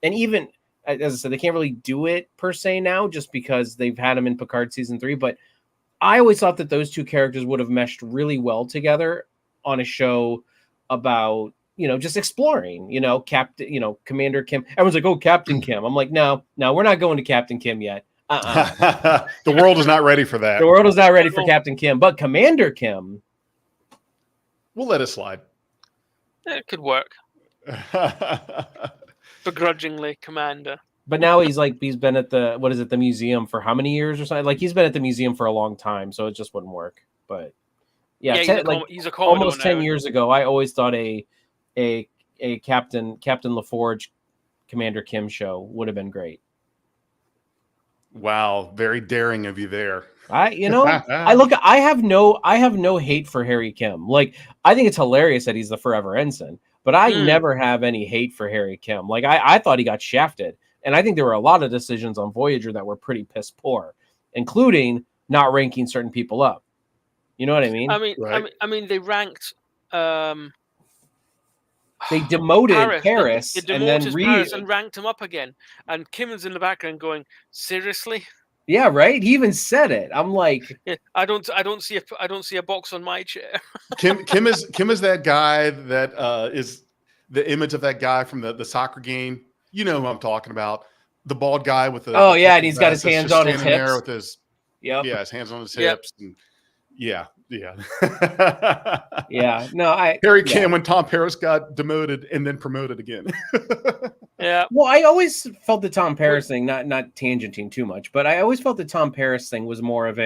And even, as I said, they can't really do it per se now just because they've had him in Picard season 3. But I always thought that those two characters would have meshed really well together on a show about, just exploring, Commander Kim. Everyone's like, oh, Captain Kim. I'm like, no, we're not going to Captain Kim yet. The world is not ready for that. The world is not ready for Captain Kim, but Commander Kim. We'll let it slide. It could work. Begrudgingly, Commander. But now he's been at the museum for how many years or something? Like, he's been at the museum for a long time, so it just wouldn't work. But yeah, he's a Commodore almost 10 years ago, I always thought a Captain LaForge, Commander Kim show would have been great. Wow, very daring of you there. I have no hate for Harry Kim. Like, I think it's hilarious that he's the forever ensign, but I never have any hate for Harry Kim. Like, I thought he got shafted, and I think there were a lot of decisions on Voyager that were pretty piss poor, including not ranking certain people up. You know what I mean? I mean, they ranked. They demoted Paris they and then Paris and ranked him up again. And Kim is in the background going, "Seriously?" Yeah, right. He even said it. I'm like, yeah, I don't see a box on my chair. Kim is that guy that is the image of that guy from the soccer game. You know who I'm talking about. The bald guy with the and he's got his hands on his hips. There with his his hands on his hips. And yeah. No, Harry Kim when Tom Paris got demoted and then promoted again. Yeah. Well, I always felt the Tom Paris thing, not tangenting too much, but I always felt the Tom Paris thing was more of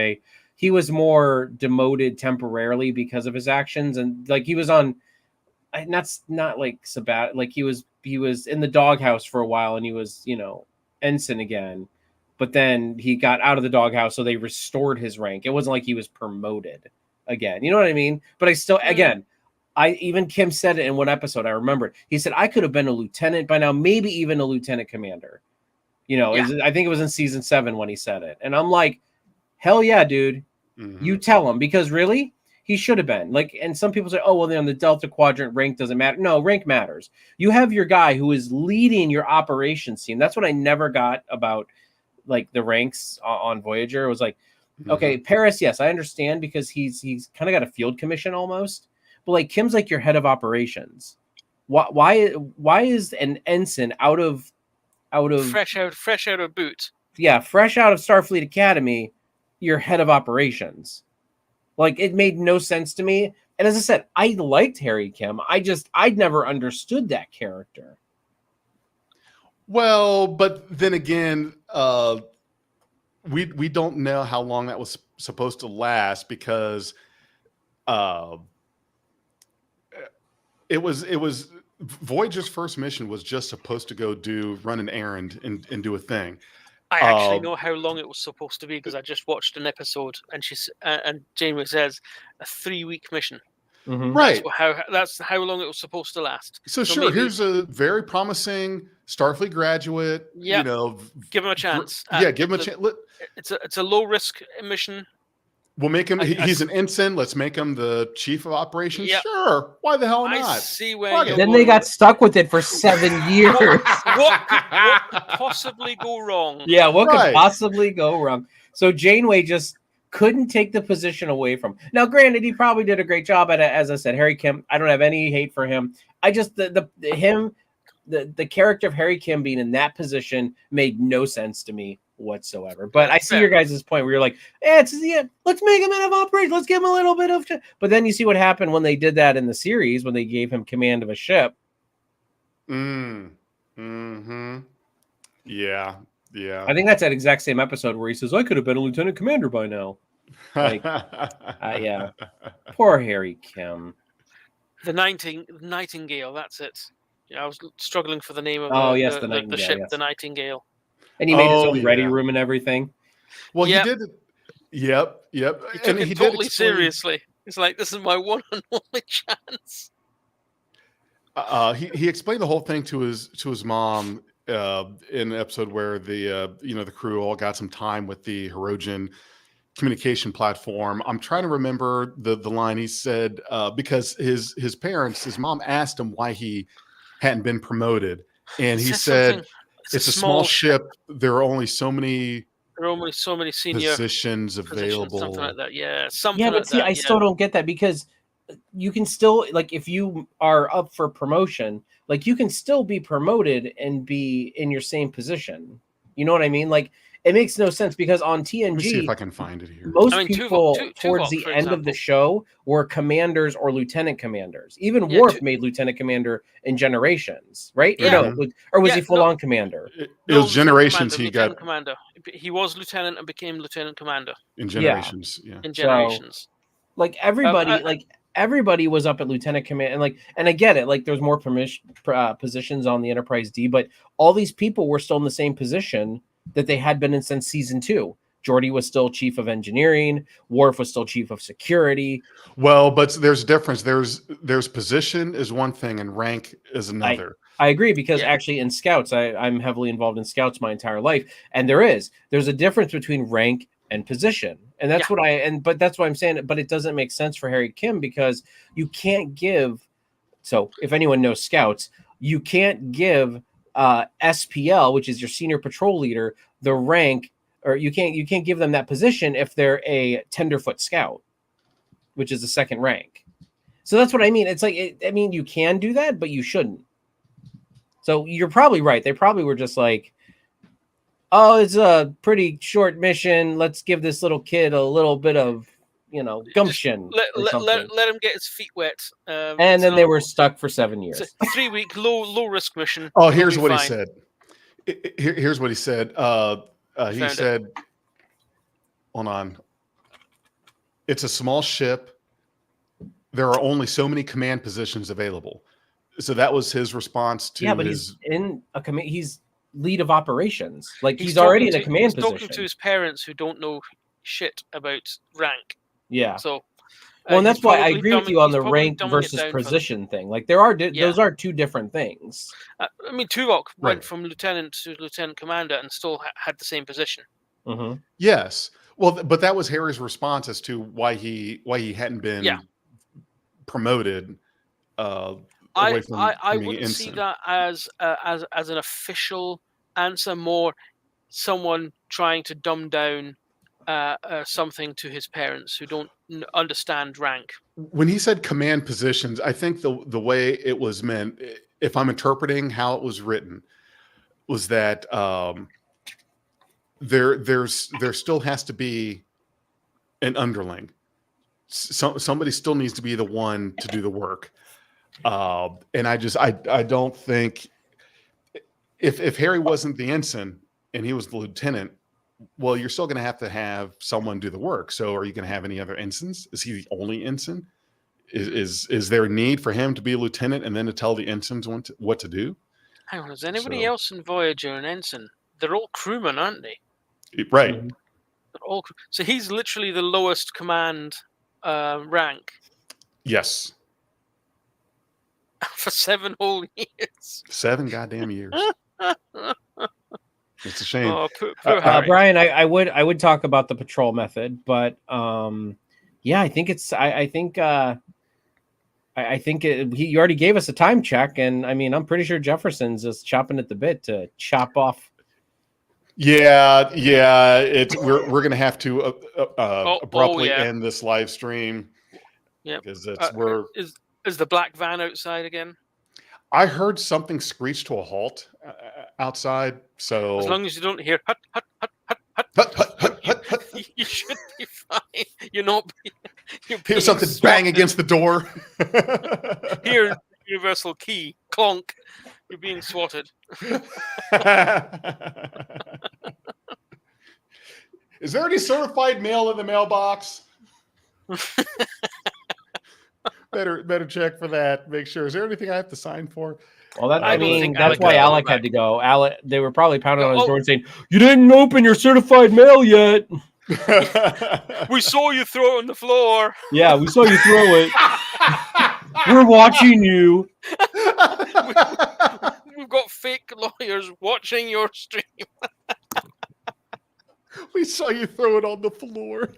he was more demoted temporarily because of his actions, and like he was on, not like sabbat, like he was in the doghouse for a while, and he was ensign again, but then he got out of the doghouse, so they restored his rank. It wasn't like he was promoted again. You know what I mean? But I still, again, even Kim said it in one episode. I remember he said, I could have been a lieutenant by now, maybe even a lieutenant commander. I think it was in season 7 when he said it. And I'm like, hell yeah, dude. Mm-hmm. You tell him, because really he should have been like, and some people say, oh, well, then on the Delta Quadrant rank doesn't matter. No, rank matters. You have your guy who is leading your operations team. That's what I never got about like the ranks on Voyager. It was like, okay, Paris, yes, I understand, because he's kind of got a field commission almost, but like Kim's like your head of operations. Why is an ensign out of fresh out of boot? Yeah, fresh out of Starfleet Academy, your head of operations. Like, it made no sense to me. And as I said, I liked Harry Kim. I'd never understood that character. Well, but then again, we don't know how long that was supposed to last, because it was Voyager's first mission was just supposed to go run an errand and do a thing. I actually know how long it was supposed to be, because I just watched an episode, and Janeway says a 3-week mission. Mm-hmm. Right. That's how long it was supposed to last. So sure, here's a very promising Starfleet graduate. Yeah. Give him a chance. Give him a chance. It's a low risk mission. We'll make him. He's an ensign. Let's make him the chief of operations. Yep. Sure. Why the hell not? I see where. Then they got stuck with it for 7 years. What could possibly go wrong? Yeah, what could possibly go wrong? So Janeway just couldn't take the position away from. Now, granted, he probably did a great job at it. As I said, Harry Kim, I don't have any hate for him. I just the character of Harry Kim being in that position made no sense to me whatsoever. But I see your guys' point where you're like, let's make him out of operation. Let's give him a little bit of. But then you see what happened when they did that in the series, when they gave him command of a ship. Mm-hmm. Yeah. I think that's that exact same episode where he says, I could have been a lieutenant commander by now. Like, yeah. Poor Harry Kim. The Nightingale, that's it. Yeah, I was struggling for the name of the ship, yes. The Nightingale. And he made his own ready room and everything. Well, he did. Yep. He took it totally seriously. It's like, this is my one and only chance. He explained the whole thing to his mom in an episode where the crew all got some time with the Hirogen communication platform. I'm trying to remember the line he said, because his parents, his mom asked him why he hadn't been promoted, and he said, it's a small ship. There are only so many senior positions available. Something like that. Yeah. I still don't get that, because you can still, like, if you are up for promotion, like, you can still be promoted and be in your same position. You know what I mean? Like, it makes no sense, because on TNG, let me see if I can find it here. Most people towards the end of the show were commanders or lieutenant commanders. Even Worf made lieutenant commander in Generations, right? Yeah. Or was he full on commander? It was Generations. He got commander. He was lieutenant and became lieutenant commander in Generations. Yeah. In Generations. So, like, everybody, everybody was up at lieutenant command, and I get it. Like, there's more positions on the Enterprise D, but all these people were still in the same position that they had been in since season 2. Geordi was still chief of engineering. Worf was still chief of security. Well, but there's a difference. There's position is one thing and rank is another. I agree, because actually in Scouts, I'm heavily involved in Scouts my entire life. And there's a difference between rank and position. And that's but that's what I'm saying. But it doesn't make sense for Harry Kim because you can't give. So if anyone knows Scouts, you can't give SPL, which is your senior patrol leader, the rank, or you can't give them that position if they're a tenderfoot scout, which is the second rank. So that's what I mean. It's like, I mean, you can do that, but you shouldn't. So you're probably right. They probably were just like, oh, it's a pretty short mission. Let's give this little kid a little bit of, gumption. Let him get his feet wet. And then they were stuck for 7 years. It's a 3-week low risk mission. Oh, here's what he said. Here's what he said. He said, hold on. It's a small ship. There are only so many command positions available. So that was his response to but his... he's in a command. He's lead of operations. Like he's already in a command position. He's talking to his parents who don't know shit about rank. Yeah. So, well, and that's why I agree with you on the rank versus position thing. Like there are those are two different things. I mean, Tuvok went from lieutenant to lieutenant commander and still had the same position. Mm-hmm. Yes. Well, but that was Harry's response as to why he hadn't been promoted. I wouldn't see that as an official answer. More someone trying to dumb down something to his parents who don't understand rank. When he said command positions, I think the way it was meant, if I'm interpreting how it was written, was that there still has to be an underling. Somebody still needs to be the one to do the work. And I don't think if Harry wasn't the ensign and he was the lieutenant, well, you're still going to have someone do the work. So are you going to have any other ensigns? Is he the only ensign? Is there a need for him to be a lieutenant and then to tell the ensigns what to do? Hang on, is anybody else in Voyager an ensign? They're all crewmen, aren't they? Right. They're all, so he's literally the lowest command rank. Yes. For 7 whole years. 7 goddamn years. It's a shame. Oh, poor Harry. Brian, I would talk about the patrol method, but I think it's you already gave us a time check, and I mean I'm pretty sure Jefferson's is chopping at the bit to chop off. Yeah. We're gonna have to abruptly end this live stream. Yeah, because is the black van outside again? I heard something screech to a halt outside. So as long as you don't hear hut hut hut hut hut hut hut hut hut, hut. You should be fine. You're not. Hear something bang against the door. Hear universal key clonk. You're being swatted. Is there any certified mail in the mailbox? Better check for that. Make sure. Is there anything I have to sign for? Well, that's why Alec had to go. Alec, they were probably pounding on his door and saying, "You didn't open your certified mail yet." We saw you throw it on the floor. Yeah, we saw you throw it. We're watching you. We've got fake lawyers watching your stream. We saw you throw it on the floor.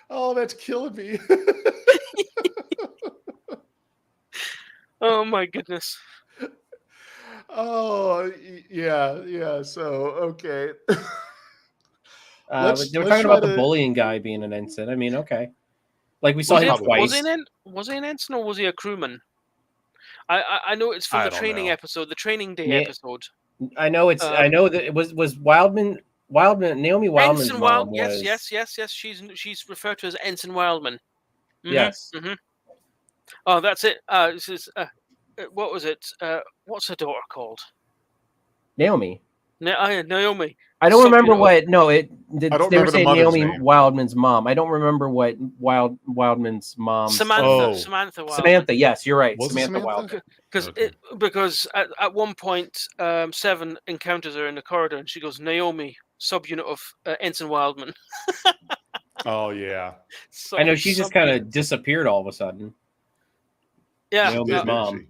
Oh, that's killing me. Oh my goodness. Oh yeah. So okay. They were talking about the bullying guy being an ensign. I mean, okay. Like we saw him twice. Was he an ensign or was he a crewman? I know it's from the training episode, the training day episode. I know it's. I know that it was Wildman. Naomi Wildman's mom was. Yes. She's referred to as Ensign Wildman. Mm-hmm. Yes. Mm-hmm. Oh, that's it. This is what was it? What's her daughter called? Naomi. Naomi. I don't remember what. No, they were saying Naomi name. Wildman's mom. I don't remember what Wildman's mom. Samantha Wildman. Samantha. Yes, you're right. Was Samantha Wildman. Because at one point, Seven encounters her in the corridor, and she goes, "Naomi, subunit of Ensign Wildman." Oh yeah. I know she just kind of disappeared all of a sudden. Yeah. Naomi's mom.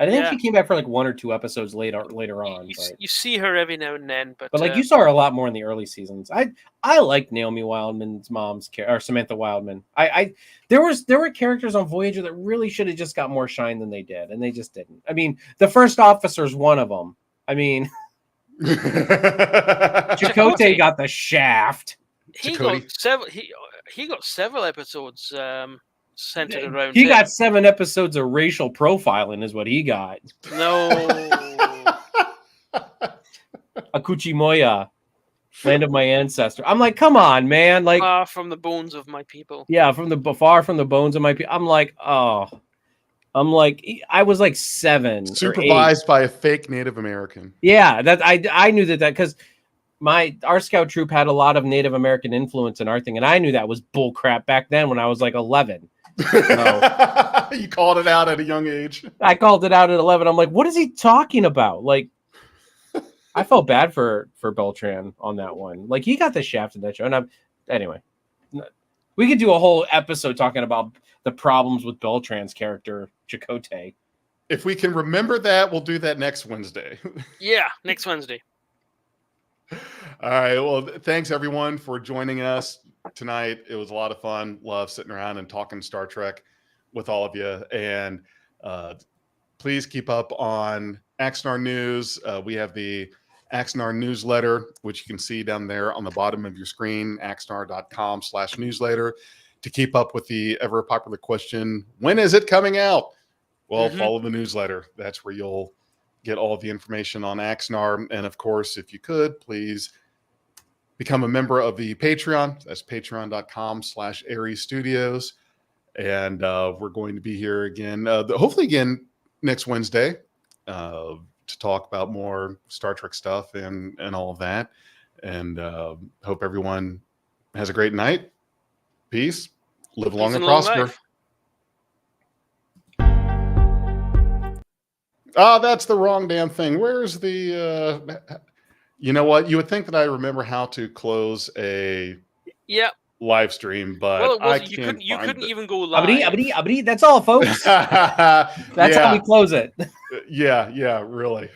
I think she came back for like 1 or 2 episodes later on. You see her every now and then, but like you saw her a lot more in the early seasons. I like Naomi Wildman's mom's or Samantha Wildman. There were characters on Voyager that really should have just got more shine than they did, and they just didn't. I mean, the first officer's one of them. I mean, Chakotay got the shaft. He got several episodes centered around. He got 7 episodes of racial profiling, is what he got. No. Akuchimoya, land of my ancestor. I'm like, come on, man! Like far from the bones of my people. Yeah, far from the bones of my people. I'm like, I was like 7, supervised by a fake Native American. Yeah, that I knew that because our scout troop had a lot of Native American influence in our thing, and I knew that was bull crap back then when I was like 11. So, you called it out at a young age. I called it out at 11. I'm like, what is he talking about? Like, I felt bad for Beltran on that one. Like, he got the shaft in that show. And anyway, we could do a whole episode talking about the problems with Beltran's character, Chakotay. If we can remember that, we'll do that next Wednesday. Yeah, next Wednesday. All right. Well, thanks everyone for joining us tonight. It was a lot of fun. Love sitting around and talking Star Trek with all of you. And please keep up on Axanar News. We have the Axanar Newsletter, which you can see down there on the bottom of your screen, axanar.com/newsletter, to keep up with the ever popular question, when is it coming out? Well, follow the newsletter. That's where you'll get all of the information on Axanar. And of course, if you could, please become a member of the Patreon. That's patreon.com/Aries Studios. And we're going to be here again, hopefully again next Wednesday, to talk about more Star Trek stuff and all of that. And hope everyone has a great night. Peace. Live long and prosper. That's the wrong damn thing. Where's the you know what? You would think that I remember how to close a live stream, but you couldn't even go live. That's all, folks. That's how we close it. Yeah, really.